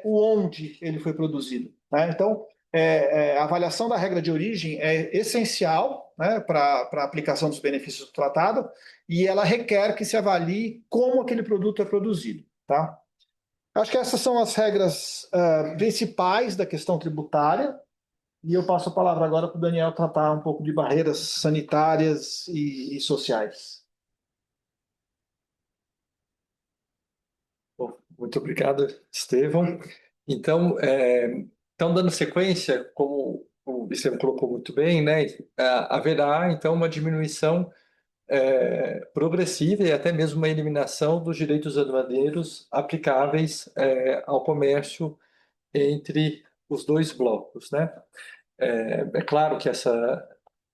o onde ele foi produzido, né? Então, a avaliação da regra de origem é essencial, né, para a aplicação dos benefícios do tratado, e ela requer que se avalie como aquele produto é produzido. Tá? Acho que essas são as regras principais da questão tributária, e eu passo a palavra agora para o Daniel tratar um pouco de barreiras sanitárias e sociais. Bom, muito obrigado, Estevão. Então, dando sequência, como o Estevão colocou muito bem, né, haverá, então, uma diminuição progressiva e até mesmo uma eliminação dos direitos aduaneiros aplicáveis ao comércio entre os dois blocos, né? É claro que essa,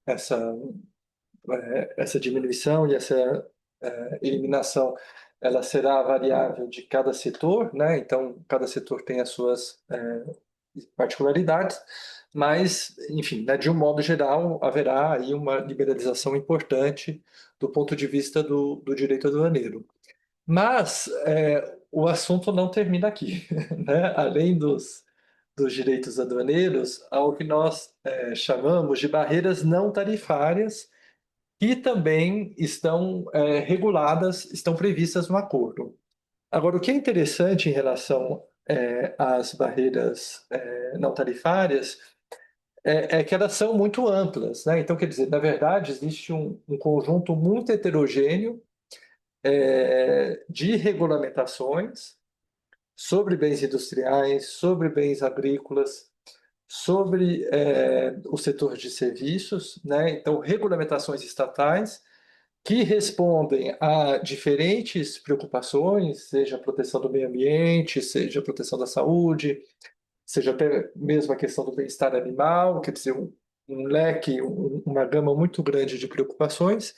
essa diminuição e essa eliminação ela será variável de cada setor, né? Então, cada setor tem as suas particularidades, mas, enfim, né, de um modo geral, haverá aí uma liberalização importante do ponto de vista do direito aduaneiro. Mas o assunto não termina aqui, né? Além dos direitos aduaneiros, há o que nós chamamos de barreiras não tarifárias, que também estão reguladas, estão previstas no acordo. Agora, o que é interessante em relação às barreiras não tarifárias é que elas são muito amplas, né? Então, quer dizer, na verdade, existe um conjunto muito heterogêneo de regulamentações sobre bens industriais, sobre bens agrícolas, sobre o setor de serviços, né? Então, regulamentações estatais que respondem a diferentes preocupações, seja a proteção do meio ambiente, seja a proteção da saúde, seja até mesmo a questão do bem-estar animal, quer dizer, um leque, uma gama muito grande de preocupações,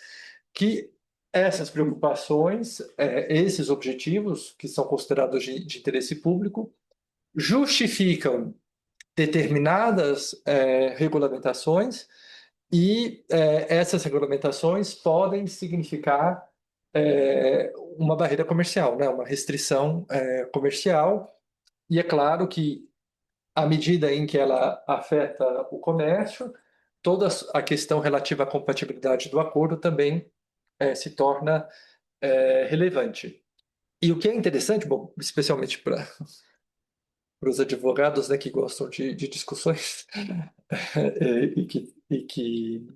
que essas preocupações, esses objetivos, que são considerados de interesse público, justificam determinadas regulamentações e essas regulamentações podem significar uma barreira comercial, né? Uma restrição comercial. E é claro que, à medida em que ela afeta o comércio, toda a questão relativa à compatibilidade do acordo também se torna relevante. E o que é interessante, bom, especialmente para os advogados, né, que gostam de discussões e que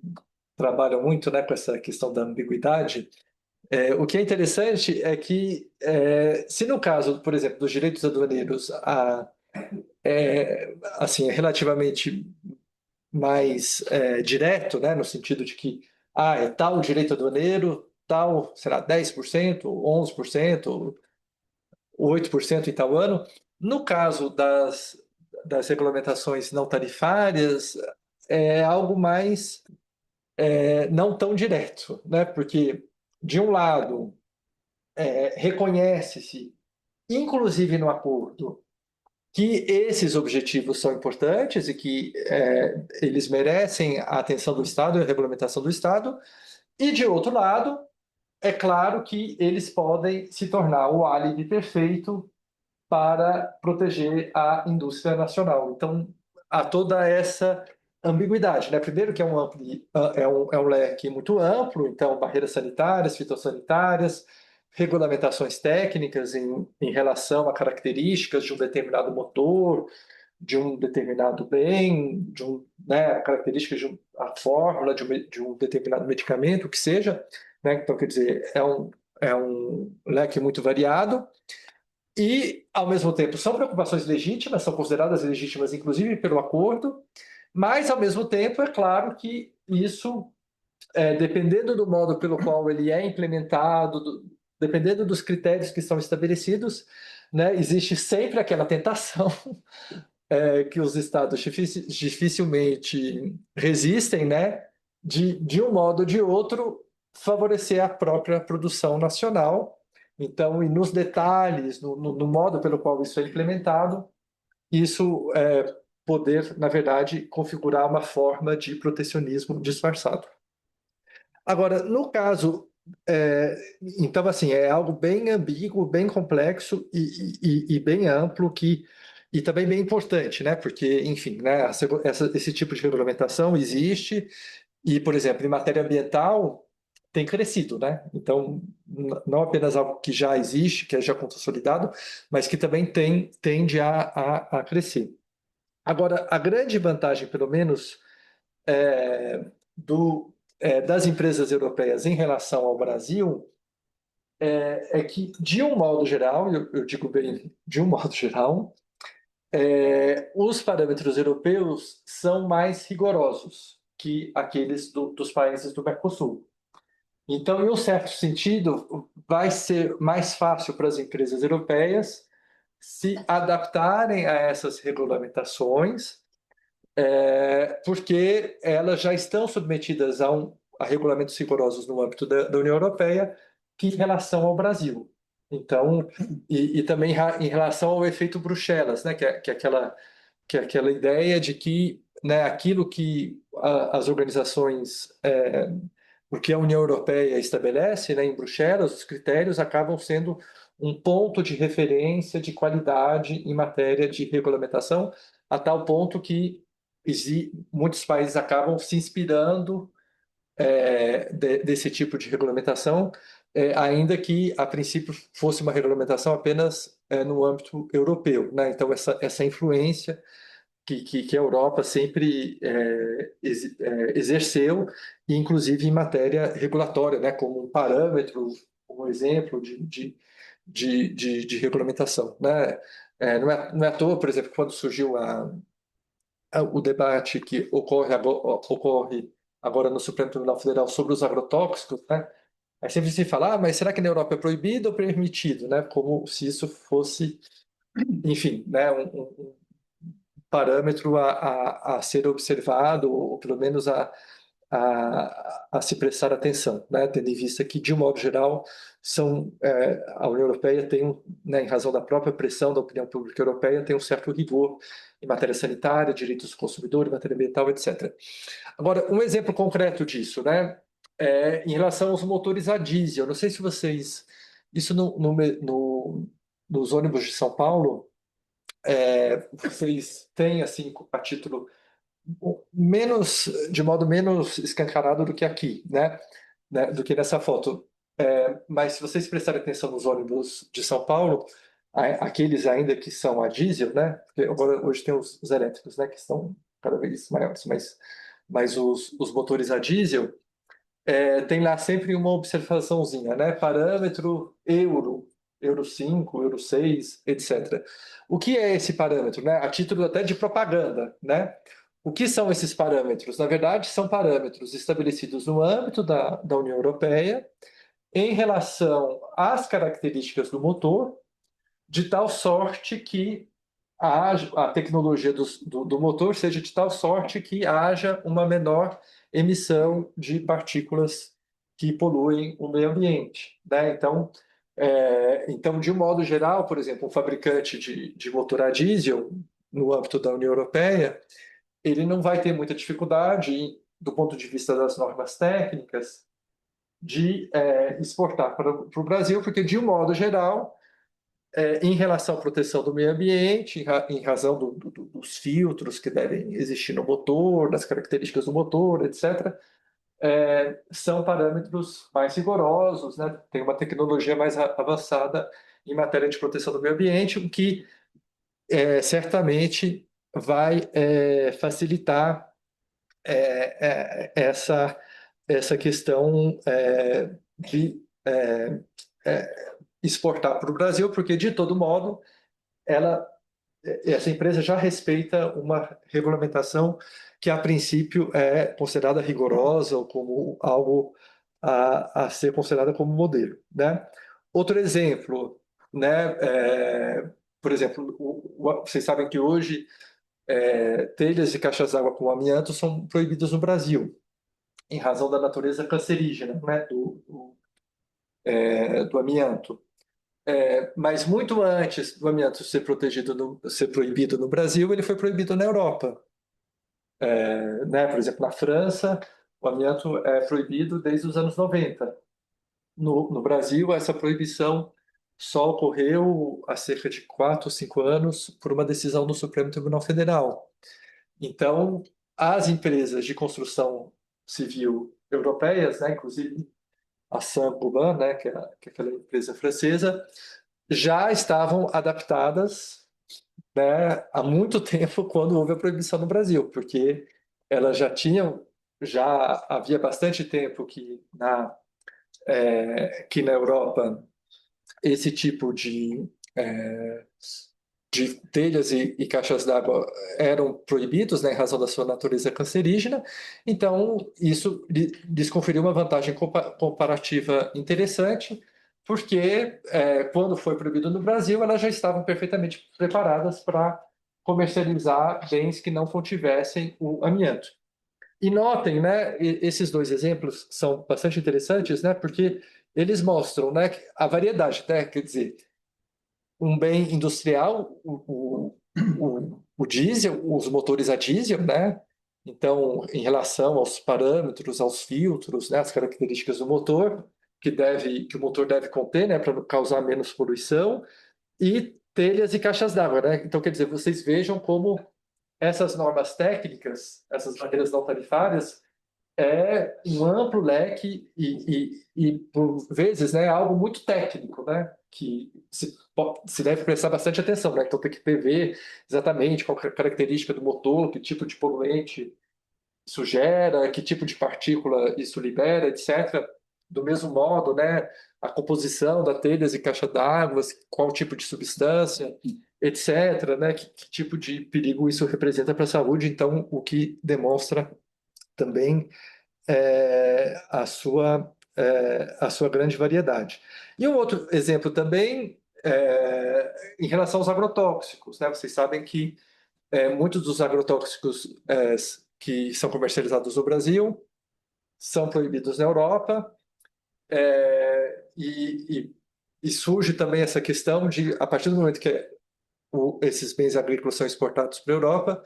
trabalham muito, né, com essa questão da ambiguidade. O que é interessante é que, se no caso, por exemplo, dos direitos aduaneiros, assim, é relativamente mais direto, né, no sentido de que é tal direito aduaneiro, tal, será 10%, 11%, 8% em tal ano. No caso das regulamentações não tarifárias, é algo mais não tão direto, né? Porque, de um lado, reconhece-se, inclusive no acordo, que esses objetivos são importantes e que eles merecem a atenção do Estado e a regulamentação do Estado, e, de outro lado, é claro que eles podem se tornar o álibi perfeito para proteger a indústria nacional. Então, há toda essa ambiguidade, né? Primeiro que é um leque muito amplo, então barreiras sanitárias, fitossanitárias, regulamentações técnicas em relação a características de um determinado motor, de um determinado bem, né, características a fórmula de um determinado medicamento, o que seja, né? Então, quer dizer, é um leque muito variado. E, ao mesmo tempo, são preocupações legítimas, são consideradas legítimas, inclusive, pelo acordo, mas, ao mesmo tempo, é claro que isso, dependendo do modo pelo qual ele é implementado, dependendo dos critérios que são estabelecidos, né, existe sempre aquela tentação que os estados dificilmente resistem, né, de um modo ou de outro, favorecer a própria produção nacional. Então, e nos detalhes, no modo pelo qual isso é implementado, isso poder, na verdade, configurar uma forma de protecionismo disfarçado. Agora, no caso, então, assim, é algo bem ambíguo, bem complexo e bem amplo que e também bem importante, né? Porque, enfim, né, esse tipo de regulamentação existe e, por exemplo, em matéria ambiental tem crescido, né? Então, não apenas algo que já existe, que é já consolidado, mas que também tende a crescer. Agora, a grande vantagem, pelo menos, é, das empresas europeias em relação ao Brasil é que, de um modo geral, eu digo bem, de um modo geral, os parâmetros europeus são mais rigorosos que aqueles dos países do Mercosul. Então, em um certo sentido, vai ser mais fácil para as empresas europeias se adaptarem a essas regulamentações, porque elas já estão submetidas a regulamentos rigorosos no âmbito da União Europeia que em relação ao Brasil. Então, e também em relação ao efeito Bruxelas, né, que é aquela ideia de que, né, aquilo que as organizações, o que a União Europeia estabelece, né, em Bruxelas, os critérios acabam sendo um ponto de referência de qualidade em matéria de regulamentação, a tal ponto que muitos países acabam se inspirando desse tipo de regulamentação, ainda que a princípio fosse uma regulamentação apenas no âmbito europeu, né? Então essa influência que a Europa sempre exerceu, inclusive em matéria regulatória, né? Como um parâmetro, como exemplo de regulamentação, né? Não é à toa, por exemplo, quando surgiu o debate que ocorre agora no Supremo Tribunal Federal sobre os agrotóxicos, né? Aí sempre se fala, mas será que na Europa é proibido ou permitido, né? Como se isso fosse, enfim, né? Um parâmetro a ser observado, ou pelo menos a se prestar atenção, né? Tendo em vista que, de um modo geral, a União Europeia tem, né, em razão da própria pressão da opinião pública europeia, tem um certo rigor em matéria sanitária, direitos do consumidor, em matéria ambiental, etc. Agora, um exemplo concreto disso, né? Em relação aos motores a diesel, não sei se vocês... Isso nos ônibus de São Paulo, vocês têm, assim, a título de modo menos escancarado do que aqui, né, do que nessa foto. Mas se vocês prestarem atenção nos ônibus de São Paulo, aqueles ainda que são a diesel, né, porque agora hoje tem os elétricos, né, que estão cada vez maiores, mas os motores a diesel tem lá sempre uma observaçãozinha, né, parâmetro Euro 5, Euro 6, etc. O que é esse parâmetro, né? A título até de propaganda, né? O que são esses parâmetros? Na verdade, são parâmetros estabelecidos no âmbito da União Europeia em relação às características do motor, de tal sorte que a tecnologia do motor seja de tal sorte que haja uma menor emissão de partículas que poluem o meio ambiente, né? Então, de um modo geral, por exemplo, um fabricante de motor a diesel no âmbito da União Europeia, ele não vai ter muita dificuldade, do ponto de vista das normas técnicas, de exportar para o Brasil, porque, de um modo geral, em relação à proteção do meio ambiente, em razão dos filtros que devem existir no motor, das características do motor, etc., são parâmetros mais rigorosos, né? Tem uma tecnologia mais avançada em matéria de proteção do meio ambiente, o que certamente vai facilitar essa questão de exportar para o Brasil, porque, de todo modo, ela, essa empresa já respeita uma regulamentação que, a princípio, é considerada rigorosa ou como algo a ser considerada como modelo, né? Outro exemplo, né? Por exemplo, vocês sabem que hoje telhas e caixas d'água com amianto são proibidas no Brasil, em razão da natureza cancerígena, né? Do amianto. Mas muito antes do amianto ser proibido no Brasil, ele foi proibido na Europa. Né? Por exemplo, na França, o amianto é proibido desde os anos 90. No Brasil, essa proibição só ocorreu há cerca de 4 ou 5 anos por uma decisão do Supremo Tribunal Federal. Então, as empresas de construção civil europeias, né, inclusive a Saint-Gobain, né, que é aquela empresa francesa, já estavam adaptadas, né, há muito tempo quando houve a proibição no Brasil, porque elas já havia bastante tempo que na Europa esse tipo de telhas e caixas d'água eram proibidos, né, em razão da sua natureza cancerígena, então isso lhes conferiu uma vantagem comparativa interessante, porque quando foi proibido no Brasil, elas já estavam perfeitamente preparadas para comercializar bens que não contivessem o amianto. E notem, né, esses dois exemplos são bastante interessantes, né, porque eles mostram, né, a variedade, né, quer dizer, um bem industrial, o diesel, os motores a diesel, né? Então, em relação aos parâmetros, aos filtros, né, as características do motor, que o motor deve conter, né, para causar menos poluição, e telhas e caixas d'água, né? Então, quer dizer, vocês vejam como essas normas técnicas, essas barreiras não tarifárias, é um amplo leque e por vezes, né, algo muito técnico, né, que se deve prestar bastante atenção, né, então tem que prever exatamente qual é a característica do motor, que tipo de poluente isso gera, que tipo de partícula isso libera, etc. Do mesmo modo, né, a composição da telhas e caixa d'água, qual tipo de substância, etc., né, que tipo de perigo isso representa para a saúde, então o que demonstra também a sua grande variedade. E um outro exemplo também em relação aos agrotóxicos, né? Vocês sabem que muitos dos agrotóxicos que são comercializados no Brasil são proibidos na Europa e surge também essa questão de, a partir do momento que esses bens agrícolas são exportados para a Europa,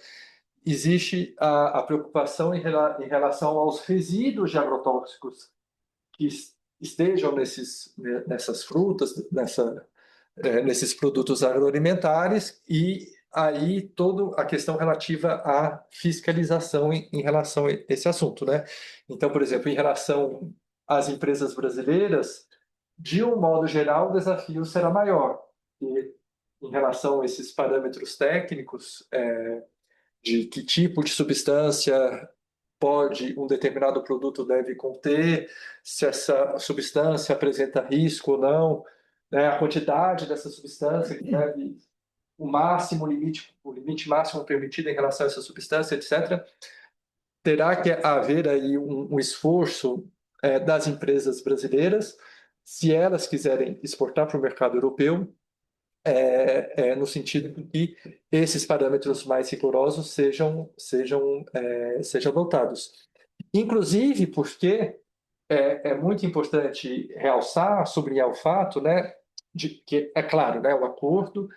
existe a preocupação em relação aos resíduos de agrotóxicos que estejam nessas frutas, nesses produtos agroalimentares e aí toda a questão relativa à fiscalização em relação a esse assunto, né? Então, por exemplo, em relação às empresas brasileiras, de um modo geral, o desafio será maior. E, em relação a esses parâmetros técnicos, de que tipo de substância pode um determinado produto deve conter, se essa substância apresenta risco ou não, né, a quantidade dessa substância que deve o limite máximo permitido em relação a essa substância, etc. Terá que haver aí um esforço das empresas brasileiras, se elas quiserem exportar para o mercado europeu, no sentido de que esses parâmetros mais rigorosos sejam adotados. Inclusive porque é muito importante realçar, sublinhar o fato, né, de que, é claro, né, o acordo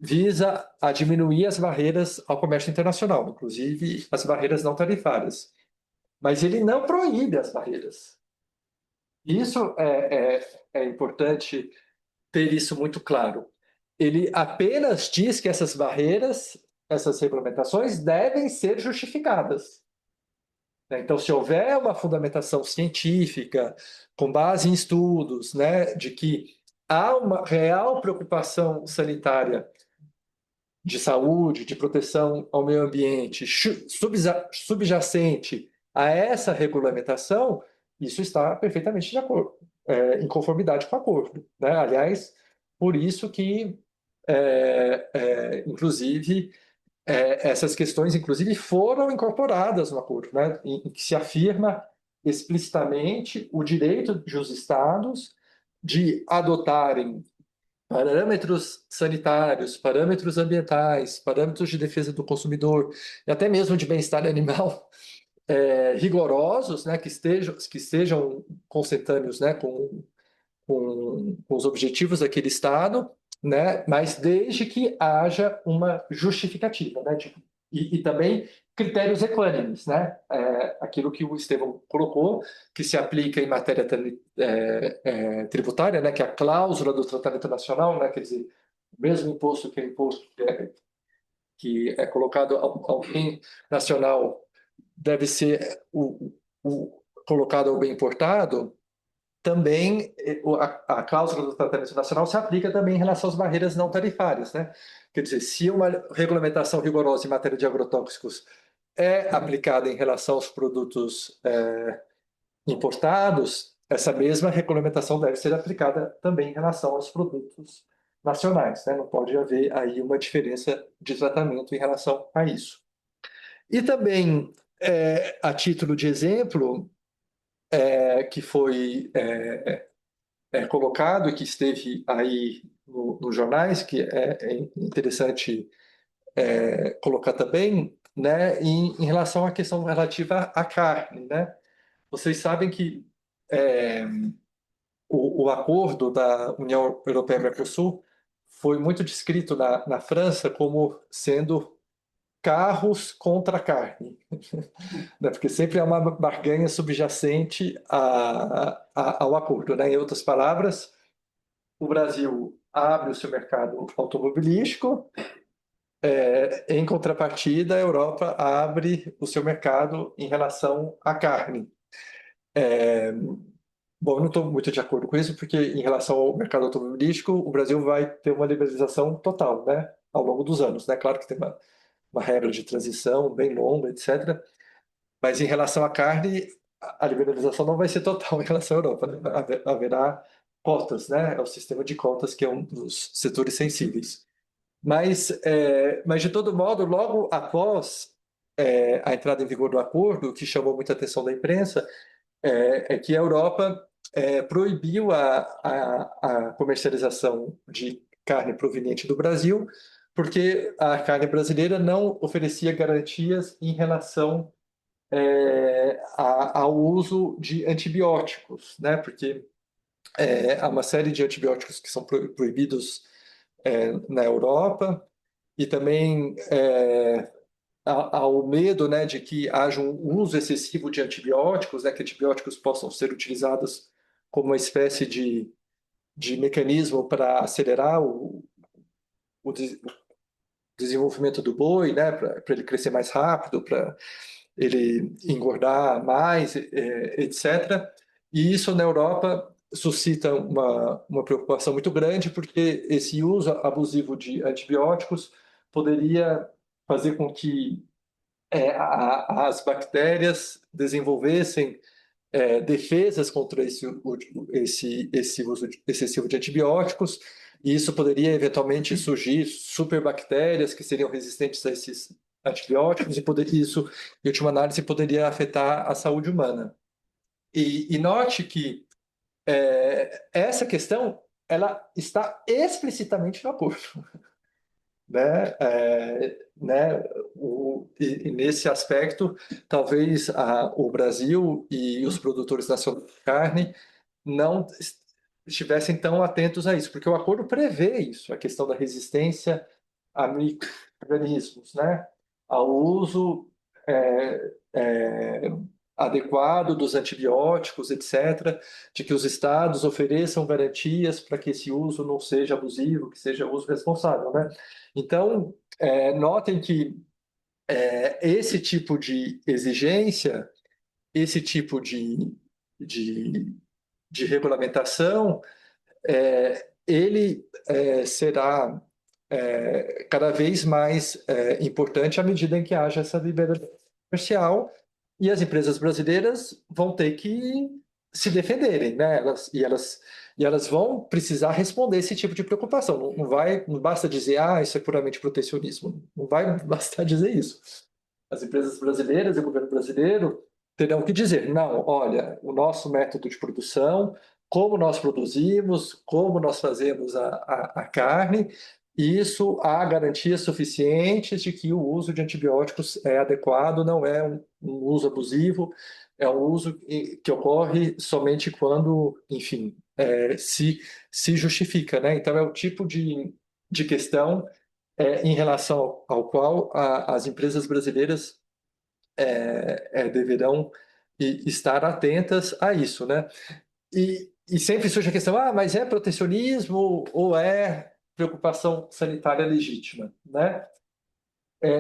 visa a diminuir as barreiras ao comércio internacional, inclusive as barreiras não tarifárias. Mas ele não proíbe as barreiras. Isso é importante ter isso muito claro. Ele apenas diz que essas barreiras, essas regulamentações devem ser justificadas. Então, se houver uma fundamentação científica, com base em estudos, né, de que há uma real preocupação sanitária de saúde, de proteção ao meio ambiente, subjacente a essa regulamentação, isso está perfeitamente de acordo, em conformidade com o acordo, né? Aliás, por isso que, inclusive, essas questões, inclusive, foram incorporadas no acordo, né? Em que se afirma explicitamente o direito dos Estados de adotarem parâmetros sanitários, parâmetros ambientais, parâmetros de defesa do consumidor e até mesmo de bem-estar animal rigorosos, né, que estejam consentâneos, né, com os objetivos daquele Estado, né, mas desde que haja uma justificativa, né, e também critérios equânimes, né? Aquilo que o Estevão colocou, que se aplica em matéria tributária, né? Que é a cláusula do tratamento nacional, né? Quer dizer, o mesmo imposto que é imposto que é colocado ao bem nacional deve ser colocado ao bem importado. Também a cláusula do tratamento nacional se aplica também em relação às barreiras não tarifárias, né? Quer dizer, se uma regulamentação rigorosa em matéria de agrotóxicos é aplicada em relação aos produtos importados, essa mesma regulamentação deve ser aplicada também em relação aos produtos nacionais, né? Não pode haver aí uma diferença de tratamento em relação a isso. E também, a título de exemplo, que foi colocado e que esteve aí nos jornais, que é interessante colocar também, né, em relação à questão relativa à carne, né? Vocês sabem que o acordo da União Europeia-Mercosul foi muito descrito na França como sendo carros contra carne, né? Porque sempre há uma barganha subjacente ao acordo, né? Em outras palavras, o Brasil abre o seu mercado automobilístico, em contrapartida, a Europa abre o seu mercado em relação à carne. Bom, eu não estou muito de acordo com isso, porque em relação ao mercado automobilístico, o Brasil vai ter uma liberalização total, né, ao longo dos anos, né? Claro que tem uma regra de transição bem longa, etc. Mas em relação à carne, a liberalização não vai ser total em relação à Europa, né? Haverá cotas, né? É o sistema de cotas que é um dos setores sensíveis. Mas de todo modo, logo após a entrada em vigor do acordo, o que chamou muita atenção da imprensa é que a Europa proibiu a comercialização de carne proveniente do Brasil, porque a carne brasileira não oferecia garantias em relação ao uso de antibióticos, né? Porque há uma série de antibióticos que são proibidos na Europa e também há o medo, né, de que haja um uso excessivo de antibióticos, né, que antibióticos possam ser utilizados como uma espécie de mecanismo para acelerar o desenvolvimento do boi, né, para ele crescer mais rápido, para ele engordar mais, etc. E isso na Europa suscita uma preocupação muito grande, porque esse uso abusivo de antibióticos poderia fazer com que as bactérias desenvolvessem defesas contra esse uso excessivo de antibióticos, e isso poderia eventualmente surgir superbactérias que seriam resistentes a esses antibióticos, e isso, em última análise, poderia afetar a saúde humana. E note que essa questão ela está explicitamente no acordo, né? E nesse aspecto, talvez o Brasil e os produtores nacionais de carne não estivessem tão atentos a isso, porque o acordo prevê isso, a questão da resistência a micro-organismos, né? Ao uso adequado dos antibióticos, etc., de que os estados ofereçam garantias para que esse uso não seja abusivo, que seja uso responsável, né? Então, notem que esse tipo de exigência, esse tipo de, de regulamentação, ele será cada vez mais importante à medida em que haja essa liberdade comercial, e as empresas brasileiras vão ter que se defenderem, né? Elas vão precisar responder esse tipo de preocupação. Não basta dizer, isso é puramente protecionismo. Não vai bastar dizer isso. As empresas brasileiras e o governo brasileiro terão que dizer, não, olha, o nosso método de produção, como nós produzimos, como nós fazemos a carne, isso há garantias suficientes de que o uso de antibióticos é adequado, não é um uso abusivo, é um uso que ocorre somente quando, enfim, se justifica, né? Então, é o tipo de questão em relação ao qual as empresas brasileiras deverão estar atentas a isso, né? E sempre surge a questão, mas é protecionismo ou é preocupação sanitária legítima, né?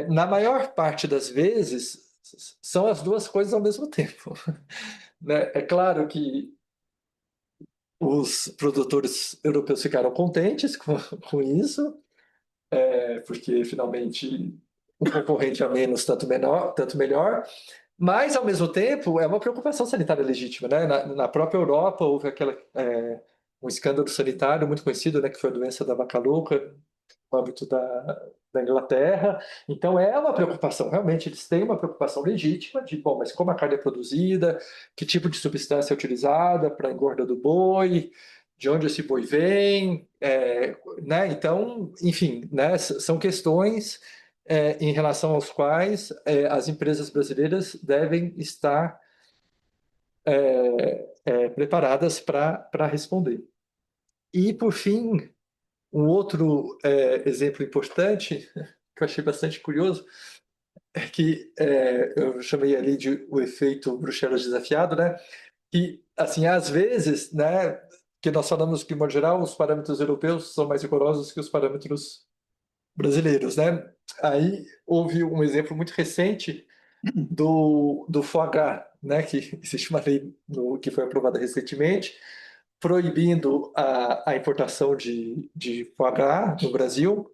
Na maior parte das vezes, são as duas coisas ao mesmo tempo, né? É claro que os produtores europeus ficaram contentes com isso, porque finalmente um concorrente a menos, tanto menor, tanto melhor, mas ao mesmo tempo é uma preocupação sanitária legítima, né? Na própria Europa houve um escândalo sanitário muito conhecido, né, que foi a doença da vaca louca, no âmbito da Inglaterra. Então é uma preocupação, realmente eles têm uma preocupação legítima de, bom, mas como a carne é produzida, que tipo de substância é utilizada para a engorda do boi, de onde esse boi vem, né? Então, enfim, né? São questões em relação aos quais as empresas brasileiras devem estar preparadas para responder. E, por fim, um outro exemplo importante, que eu achei bastante curioso, é que eu chamei ali de o efeito Bruxelas desafiado, né? Que, assim, às vezes, né, que nós falamos que, de modo geral, os parâmetros europeus são mais rigorosos que os parâmetros brasileiros, né? Aí houve um exemplo muito recente do foie gras, né? Que existe uma lei que foi aprovada recentemente, proibindo a importação de foie gras no Brasil,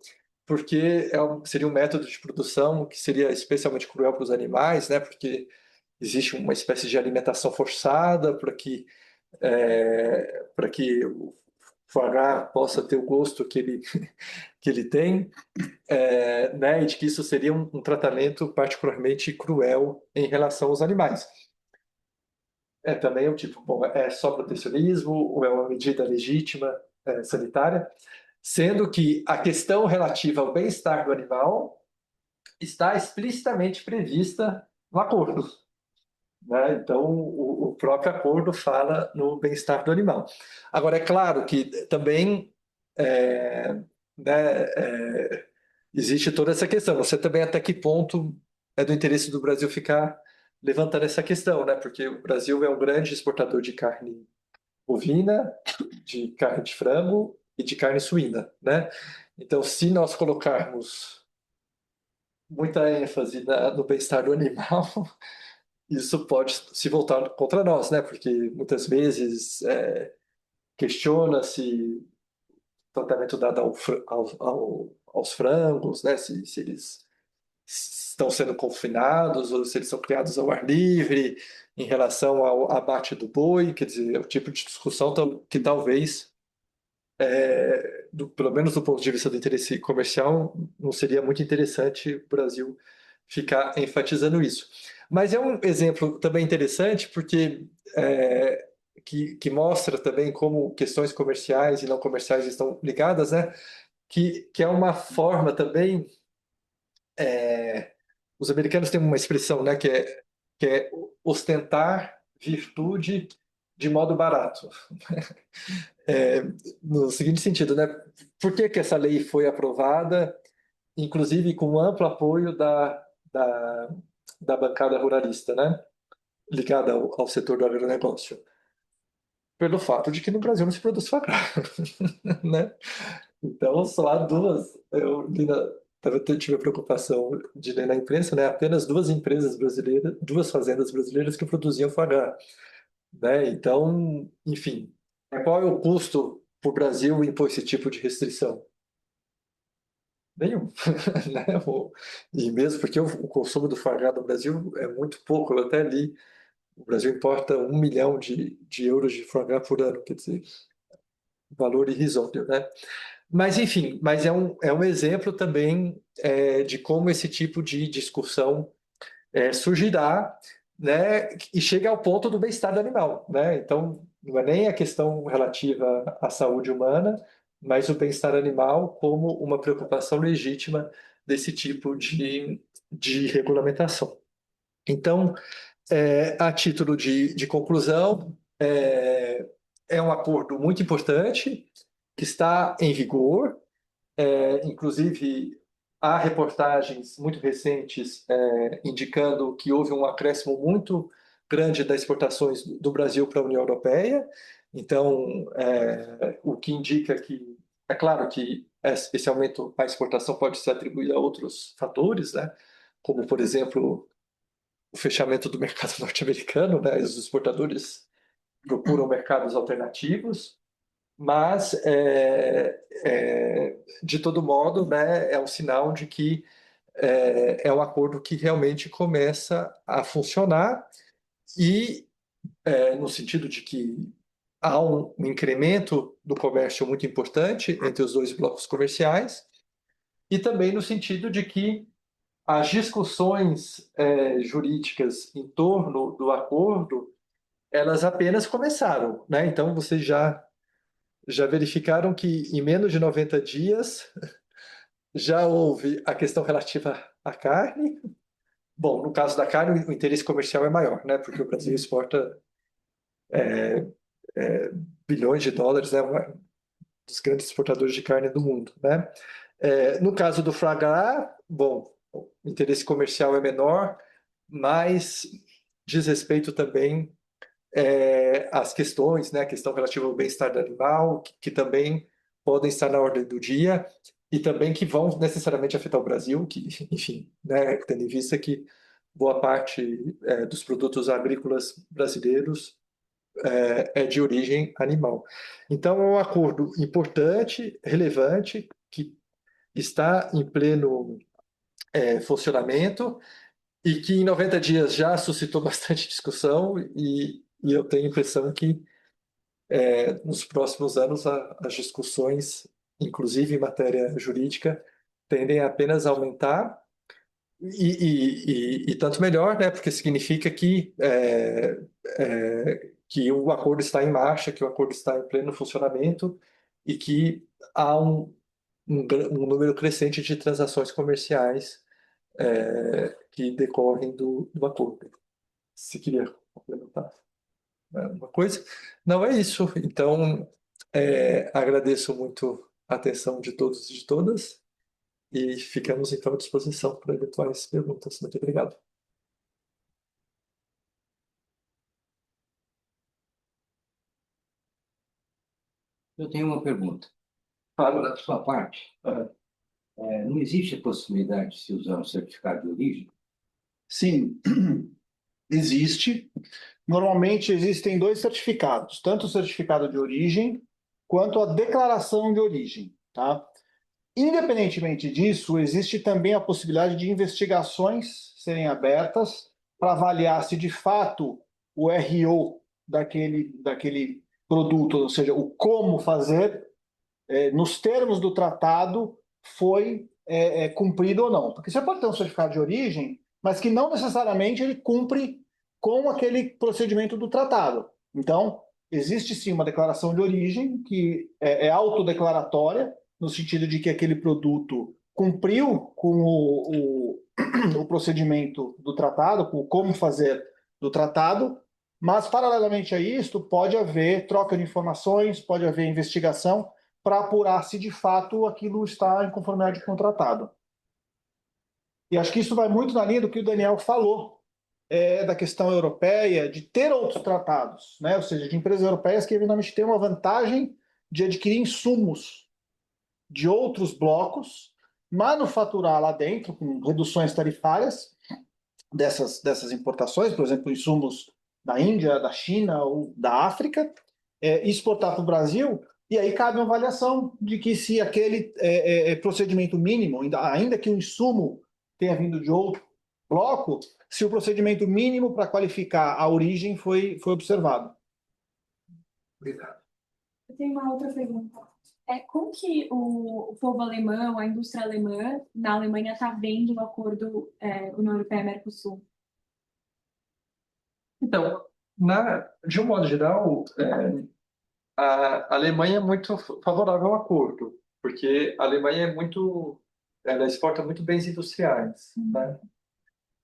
porque seria um método de produção que seria especialmente cruel para os animais, né? Porque existe uma espécie de alimentação forçada para que o foie gras possa ter o gosto que ele tem, né? E de que isso seria um tratamento particularmente cruel em relação aos animais. Também é um tipo, bom, é só protecionismo ou é uma medida legítima, sanitária? Sendo que a questão relativa ao bem-estar do animal está explicitamente prevista no acordo, né? Então, o próprio acordo fala no bem-estar do animal. Agora, é claro que também é, né, existe toda essa questão. Não sei também até que ponto é do interesse do Brasil ficar levantando essa questão, né? Porque o Brasil é um grande exportador de carne bovina, de carne de frango e de carne suína, né? Então, se nós colocarmos muita ênfase no bem-estar do animal, isso pode se voltar contra nós, né? Porque muitas vezes questiona-se o tratamento dado aos frangos, né? Se eles estão sendo confinados ou se eles são criados ao ar livre, em relação ao abate do boi, quer dizer, é o tipo de discussão que talvez pelo menos do ponto de vista do interesse comercial, não seria muito interessante o Brasil ficar enfatizando isso. Mas é um exemplo também interessante porque que mostra também como questões comerciais e não comerciais estão ligadas, né? Que é uma forma também. Os americanos têm uma expressão, né? Que é ostentar virtude de modo barato. É, no seguinte sentido, né? Por que que essa lei foi aprovada, inclusive com amplo apoio da, da bancada ruralista, né? Ligada ao setor do agronegócio? Pelo fato de que no Brasil não se produz foie gras, né? Então, só há duas. Tive a preocupação de ler na imprensa, né? Apenas duas empresas brasileiras, duas fazendas brasileiras que produziam foie gras, né? Então, enfim, qual é o custo para o Brasil impor esse tipo de restrição? Nenhum, né? E mesmo porque o consumo do foie gras no Brasil é muito pouco. Eu até li, o Brasil importa 1 milhão de euros de foie gras por ano, quer dizer, valor irrisório, né? Mas, enfim, é um exemplo também de como esse tipo de discussão surgirá, né, e chega ao ponto do bem-estar do animal, né? Então, não é nem a questão relativa à saúde humana, mas o bem-estar animal como uma preocupação legítima desse tipo de regulamentação. Então, a título de conclusão, é um acordo muito importante que está em vigor, inclusive há reportagens muito recentes indicando que houve um acréscimo muito grande das exportações do Brasil para a União Europeia. Então, o que indica que, é claro que esse aumento à exportação pode ser atribuído a outros fatores, né? Como, por exemplo, o fechamento do mercado norte-americano, né? Os exportadores procuram mercados alternativos, mas, de todo modo, né, é um sinal de que é um acordo que realmente começa a funcionar e, no sentido de que há um incremento do comércio muito importante entre os dois blocos comerciais e também no sentido de que as discussões jurídicas em torno do acordo, elas apenas começaram, né? Então, vocês já verificaram que em menos de 90 dias já houve a questão relativa à carne. Bom, no caso da carne, o interesse comercial é maior, né? Porque o Brasil exporta é, bilhões de dólares, né? Um dos grandes exportadores de carne do mundo, né? No caso do foie gras, bom, o interesse comercial é menor, mas diz respeito também às questões, né? A questão relativa ao bem-estar do animal, que também podem estar na ordem do dia e também que vão necessariamente afetar o Brasil, que, enfim, né? Tendo em vista que boa parte dos produtos agrícolas brasileiros é de origem animal. Então, é um acordo importante, relevante, que está em pleno funcionamento e que em 90 dias já suscitou bastante discussão e eu tenho a impressão que nos próximos anos as discussões, inclusive em matéria jurídica, tendem a apenas a aumentar e tanto melhor, né? Porque significa que o acordo está em marcha, que o acordo está em pleno funcionamento e que há um número crescente de transações comerciais que decorrem do acordo. Se queria complementar uma coisa. Não é isso. Então, agradeço muito a atenção de todos e de todas e ficamos então à disposição para eventuais perguntas. Muito obrigado. Eu tenho uma pergunta. Claro. Da sua parte, não existe a possibilidade de se usar um certificado de origem? Sim, existe. Normalmente existem dois certificados, tanto o certificado de origem quanto a declaração de origem, tá? Independentemente disso, existe também a possibilidade de investigações serem abertas para avaliar se de fato o RO daquele produto, ou seja, o como fazer, nos termos do tratado, foi cumprido ou não. Porque você pode ter um certificado de origem, mas que não necessariamente ele cumpre com aquele procedimento do tratado. Então, existe sim uma declaração de origem que é autodeclaratória, no sentido de que aquele produto cumpriu com o procedimento do tratado, com como fazer do tratado, mas, paralelamente a isto, pode haver troca de informações, pode haver investigação para apurar se de fato aquilo está em conformidade com o tratado. E acho que isso vai muito na linha do que o Daniel falou, da questão europeia, de ter outros tratados, né? Ou seja, de empresas europeias que eventualmente têm uma vantagem de adquirir insumos de outros blocos, manufaturar lá dentro, com reduções tarifárias dessas importações, por exemplo, insumos da Índia, da China ou da África, exportar para o Brasil, e aí cabe uma avaliação de que se aquele procedimento mínimo, ainda que o insumo tenha vindo de outro bloco, se o procedimento mínimo para qualificar a origem foi observado. Obrigado. Eu tenho uma outra pergunta. Como que o povo alemão, a indústria alemã, na Alemanha, está vendo o acordo União Europeia-Mercosul? Então, de um modo geral, a Alemanha é muito favorável ao acordo, porque a Alemanha ela exporta muito bens industriais, né?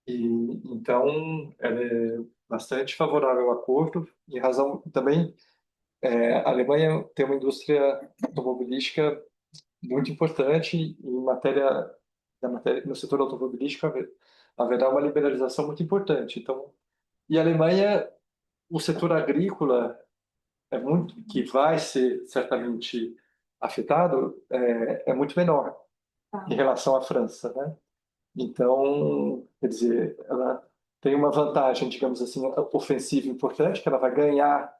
E então ela é bastante favorável ao acordo, em razão também a Alemanha tem uma indústria automobilística muito importante em matéria no setor automobilístico haverá uma liberalização muito importante. Então, e a Alemanha, o setor agrícola que vai ser certamente afetado, é muito menor Tá. em relação à França, né? Então, quer dizer, ela tem uma vantagem, digamos assim, ofensiva importante, que ela vai ganhar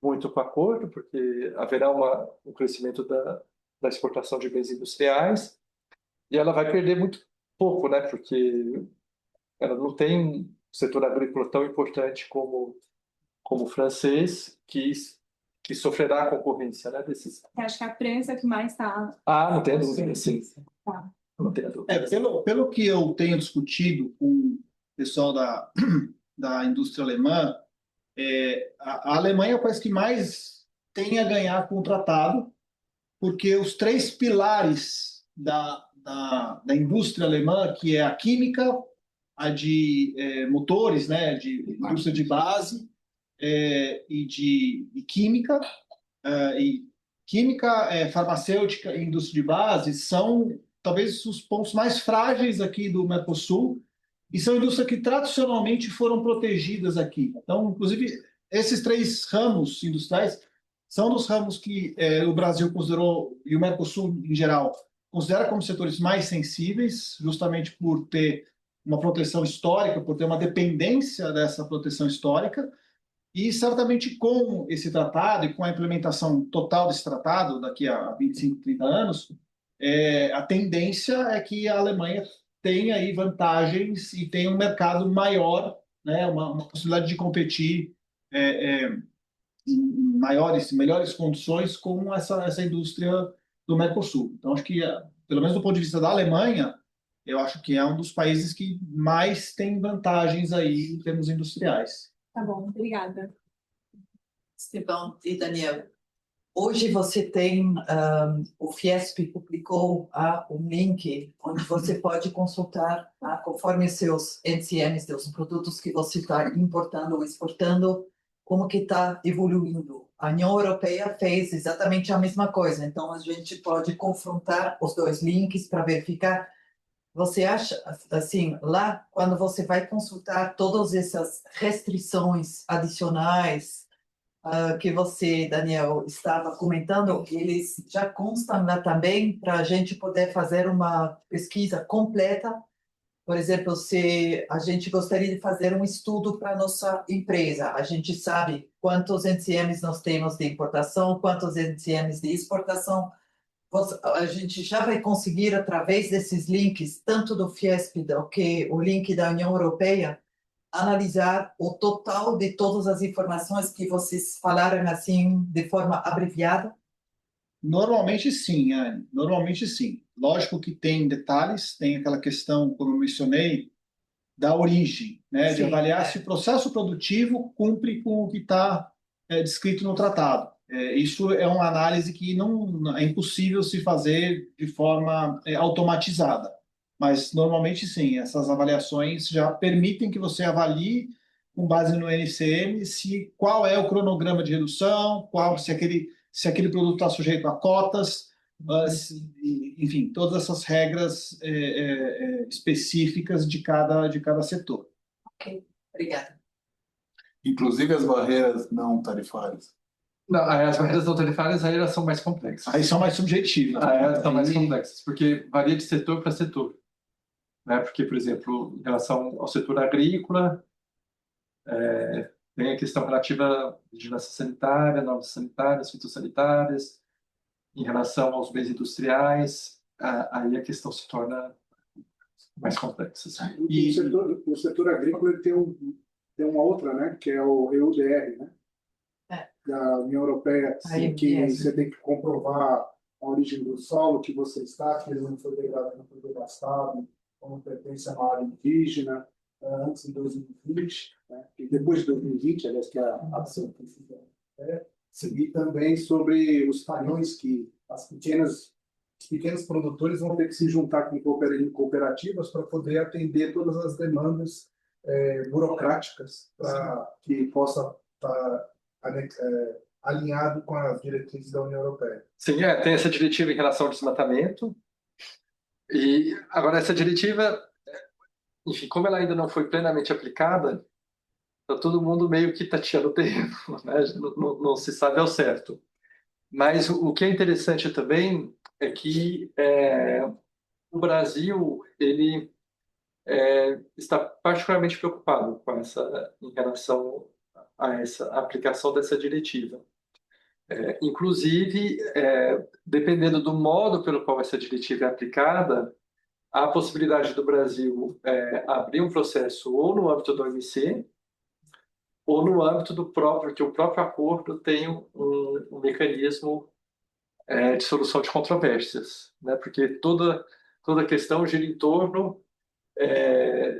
muito com o acordo, porque haverá um crescimento da exportação de bens industriais, e ela vai perder muito pouco, né? Porque ela não tem um setor agrícola tão importante como o francês, que sofrerá a concorrência, né, desses. Você acha que a França é o que mais está... Ah, não tenho dúvida, sim. Tá. Não tenho dúvida. Pelo que eu tenho discutido com o pessoal da indústria alemã, a Alemanha é o país que mais tem a ganhar com o tratado, porque os três pilares da indústria alemã, que é a química, a de motores, né, de indústria de base e química, e química, farmacêutica e indústria de base são talvez os pontos mais frágeis aqui do Mercosul e são indústrias que tradicionalmente foram protegidas aqui. Então, inclusive, esses três ramos industriais são dos ramos que o Brasil considerou, e o Mercosul em geral, considera como setores mais sensíveis, justamente por ter uma proteção histórica, por ter uma dependência dessa proteção histórica. E certamente com esse tratado e com a implementação total desse tratado, daqui a 25, 30 anos, a tendência é que a Alemanha tenha aí vantagens e tenha um mercado maior, né, uma possibilidade de competir em melhores condições com essa indústria do Mercosul. Então, acho que, pelo menos do ponto de vista da Alemanha, eu acho que é um dos países que mais tem vantagens aí em termos industriais. Tá bom, obrigada. Estevão e Daniel, hoje você tem, o Fiesp publicou um link onde você pode consultar conforme seus NCMs dos produtos que você está importando ou exportando, como que está evoluindo. A União Europeia fez exatamente a mesma coisa, então a gente pode confrontar os dois links para verificar. Você acha, assim, lá, quando você vai consultar todas essas restrições adicionais que você, Daniel, estava comentando, eles já constam lá também para a gente poder fazer uma pesquisa completa. Por exemplo, se a gente gostaria de fazer um estudo para a nossa empresa, a gente sabe quantos NCMs nós temos de importação, quantos NCMs de exportação. A gente já vai conseguir, através desses links, tanto do Fiesp, que o link da União Europeia, analisar o total de todas as informações que vocês falaram assim de forma abreviada? Normalmente sim, Anne. Normalmente sim. Lógico que tem detalhes, tem aquela questão, como eu mencionei, da origem, né? Sim, de avaliar se o processo produtivo cumpre com o que está descrito no tratado. Isso é uma análise que não é impossível se fazer de forma automatizada. Mas normalmente sim, essas avaliações já permitem que você avalie com base no NCM qual é o cronograma de redução, se aquele produto está sujeito a cotas, enfim, todas essas regras específicas de cada setor. Ok, obrigada. Inclusive as barreiras não tarifárias. Não, as barreiras não tarifárias aí elas são mais complexas. Aí são mais subjetivas. Elas são mais complexas, porque varia de setor para setor. Né? Porque, por exemplo, em relação ao setor agrícola, tem a questão relativa à vigilância sanitária, normas sanitárias, fitossanitárias. Em relação aos bens industriais, aí a questão se torna mais complexa. Assim. O setor agrícola ele tem uma outra, né, que é o EUDR, né, da União Europeia, assim, que você tem que comprovar a origem do solo que você está, que ele não foi degradado, não foi devastado, como pertence a uma área indígena, antes de 2020, né, e depois de 2020, aliás, que é a ação que fica, e também sobre os padrões que os pequenos produtores vão ter que se juntar com cooperativas para poder atender todas as demandas burocráticas para que possa estar alinhado com as diretrizes da União Europeia. Sim, tem essa diretiva em relação ao desmatamento, E agora essa diretiva, enfim, como ela ainda não foi plenamente aplicada, está todo mundo meio que tateando o terreno, né? Não se sabe ao certo. Mas o que é interessante também é que o Brasil ele está particularmente preocupado com em relação a essa aplicação dessa diretiva. Inclusive, dependendo do modo pelo qual essa diretiva é aplicada, há a possibilidade do Brasil abrir um processo ou no âmbito do OMC ou no âmbito do próprio, que o próprio acordo tem um mecanismo de solução de controvérsias, né? Porque toda questão gira em torno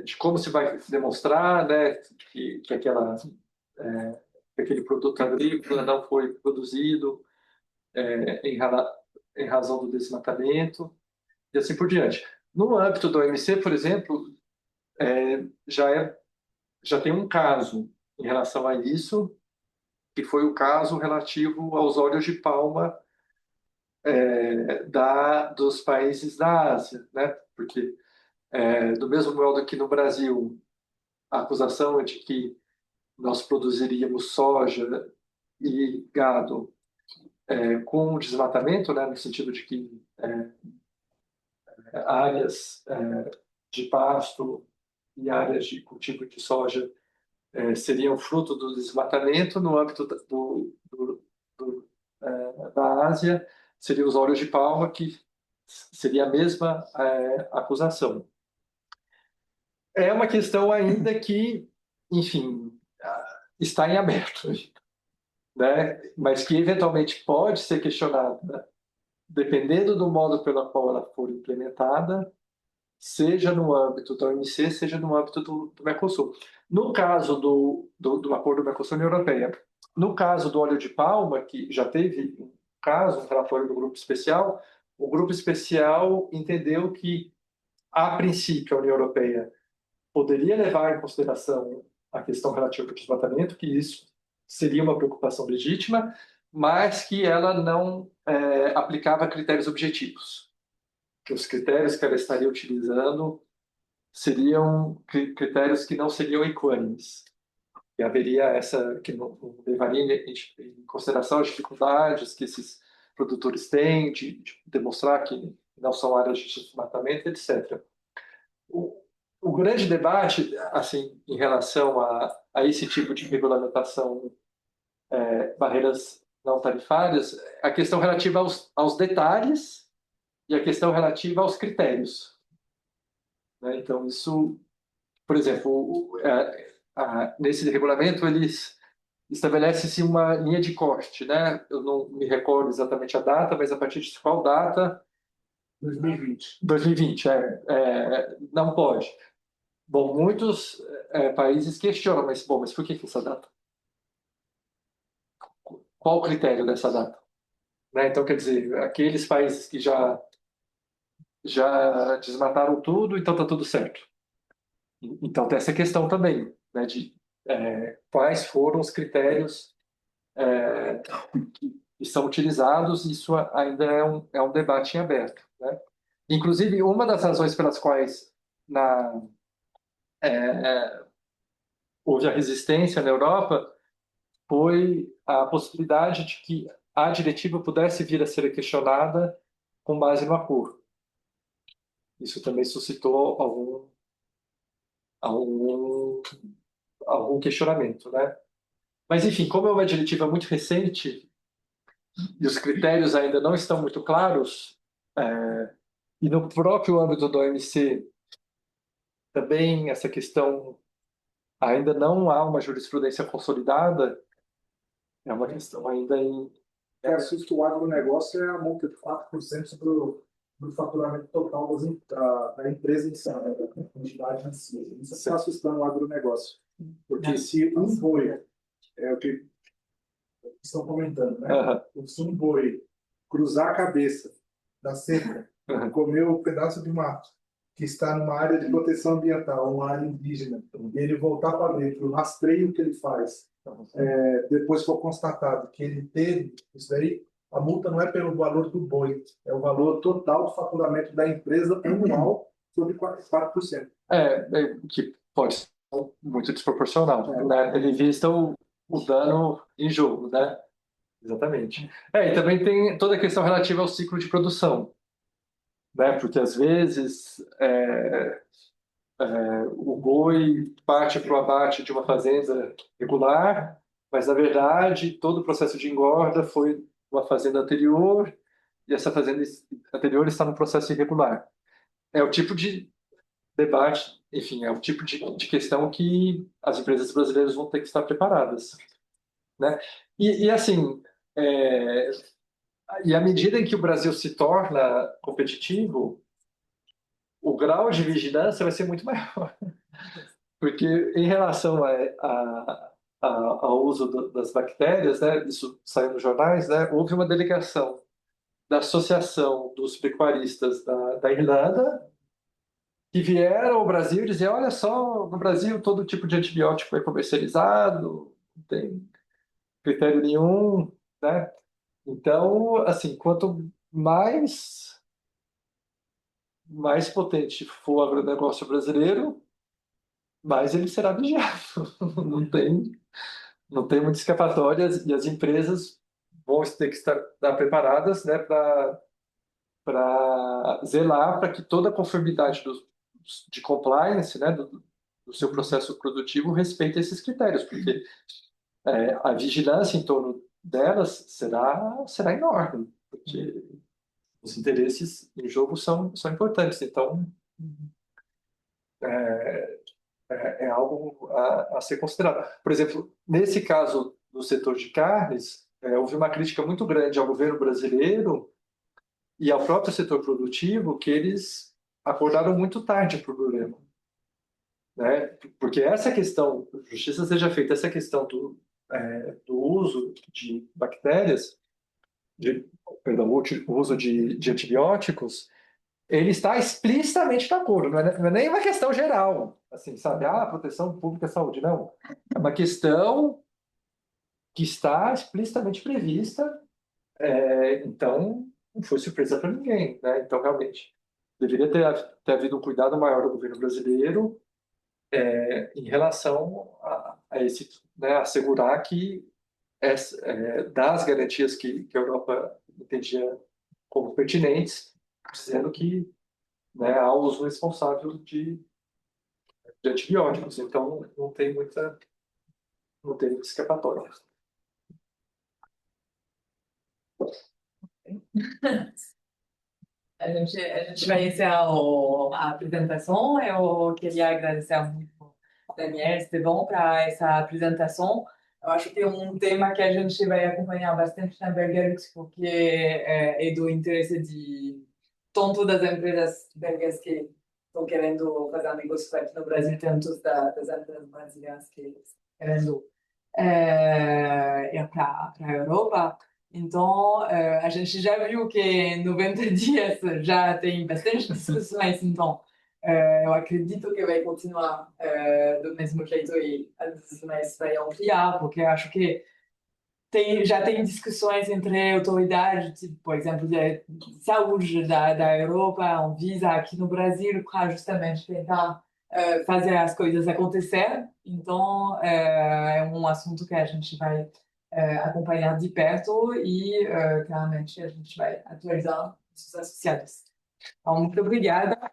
de como se vai demonstrar, né, que aquele produto agrícola não foi produzido em razão do desmatamento e assim por diante. No âmbito do OMC, por exemplo, já tem um caso em relação a isso, que foi o caso relativo aos óleos de palma dos países da Ásia, né? Porque do mesmo modo que no Brasil a acusação é de que nós produziríamos soja e gado com desmatamento, né, no sentido de que áreas de pasto e áreas de cultivo de soja seriam fruto do desmatamento. No âmbito da Ásia, seriam os óleos de palma, que seria a mesma acusação. É uma questão ainda que, enfim, está em aberto, né? Mas que eventualmente pode ser questionada, né? Dependendo do modo pelo qual ela for implementada, seja no âmbito da OMC, seja no âmbito do Mercosul. No caso do acordo Mercosul-União Europeia, no caso do óleo de palma, que já teve um caso, um relatório do grupo especial, o grupo especial entendeu que, a princípio, a União Europeia poderia levar em consideração a questão relativa ao desmatamento, que isso seria uma preocupação legítima, mas que ela não aplicava critérios objetivos. Que os critérios que ela estaria utilizando seriam critérios que não seriam equânimes. Que haveria que não levaria em consideração as dificuldades que esses produtores têm de demonstrar que não são áreas de desmatamento, etc. O grande debate, assim, em relação a esse tipo de regulamentação, barreiras não tarifárias, a questão relativa aos detalhes e a questão relativa aos critérios, né? Então, isso, por exemplo, nesse regulamento, eles estabelece-se uma linha de corte, né? Eu não me recordo exatamente a data, mas a partir de qual data? 2020. 2020, não pode. Bom, muitos países questionam, mas por que essa data? Qual o critério dessa data? Né? Então, quer dizer, aqueles países que já desmataram tudo, então está tudo certo. Então, tem essa questão também, né, de quais foram os critérios que são utilizados, isso ainda é um debate em aberto, né? Inclusive, uma das razões pelas quais houve a resistência na Europa foi a possibilidade de que a diretiva pudesse vir a ser questionada com base no acordo. Isso também suscitou algum questionamento, né? Mas, enfim, como é uma diretiva muito recente e os critérios ainda não estão muito claros, e no próprio âmbito do OMC também essa questão ainda não há uma jurisprudência consolidada, é uma questão ainda em... Versus que o agronegócio é a multa de 4% sobre o faturamento total da empresa em si, né, da entidade em si. Isso está assustando o agronegócio. Porque se um boi, é o que estão comentando, né? Se um boi cruzar a cabeça da cerca, comer um pedaço de mato que está numa área de proteção ambiental, uma área indígena, e ele voltar para dentro, o rastreio que ele faz, depois for constatado que ele teve isso daí, a multa não é pelo valor do boi, é o valor total do faturamento da empresa anual sobre 4%. Que pode ser muito desproporcional, né? Ele vista o dano em jogo, né? Exatamente. E também tem toda a questão relativa ao ciclo de produção, né? Porque às vezes o boi parte para o abate de uma fazenda regular, mas na verdade todo o processo de engorda foi uma fazenda anterior e essa fazenda anterior está no processo irregular. É o tipo de debate, enfim, é o tipo de questão que as empresas brasileiras vão ter que estar preparadas, né? E assim, é, e à medida em que o Brasil se torna competitivo, o grau de vigilância vai ser muito maior. Porque em relação ao uso das bactérias, né, isso saiu nos jornais, né, houve uma delegação da Associação dos Pecuaristas da Irlanda que vieram ao Brasil e diziam, olha só, no Brasil todo tipo de antibiótico é comercializado, não tem critério nenhum, né? Então, assim, quanto mais potente for o agronegócio brasileiro, mais ele será vigiado. Não tem muita escapatória e as empresas vão ter que estar preparadas, né, para zelar para que toda a conformidade de compliance, né, do seu processo produtivo respeite esses critérios, porque a vigilância em torno delas será enorme, porque os interesses em jogo são importantes. Então, é, é algo a ser considerado. Por exemplo, nesse caso do setor de carnes, houve uma crítica muito grande ao governo brasileiro e ao próprio setor produtivo que eles acordaram muito tarde para o problema, né? Porque essa questão, justiça seja feita, essa questão do uso de bactérias, perdão, o uso de antibióticos, ele está explicitamente de acordo, não é nem uma questão geral, assim, sabe? Proteção pública, saúde, não. É uma questão que está explicitamente prevista, então não foi surpresa para ninguém, né? Então, realmente, deveria ter havido um cuidado maior do governo brasileiro em relação a esse, né, assegurar que das garantias que a Europa entendia como pertinentes, dizendo que, né, há uso responsável de antibióticos. Então, não tem muita escapatória. A gente vai encerrar a apresentação. Eu queria agradecer muito Daniel, Estevão, para essa apresentação. Eu acho que é um tema que a gente vai acompanhar bastante na Belgalux, porque é do interesse de tanto das empresas belgas que estão querendo fazer negócio aqui no Brasil, tanto das empresas brasileiras que estão querendo ir para a Europa. Então, a gente já viu que em 90 dias já tem bastante discussões, então eu acredito que vai continuar do mesmo jeito e às vezes vai ampliar, porque acho que já tem discussões entre autoridades, tipo, por exemplo, de saúde da Europa, Anvisa aqui no Brasil, para justamente tentar fazer as coisas acontecer. Então, é um assunto que a gente vai acompanhar de perto e, claramente, a gente vai atualizar os associados. Então, muito obrigada.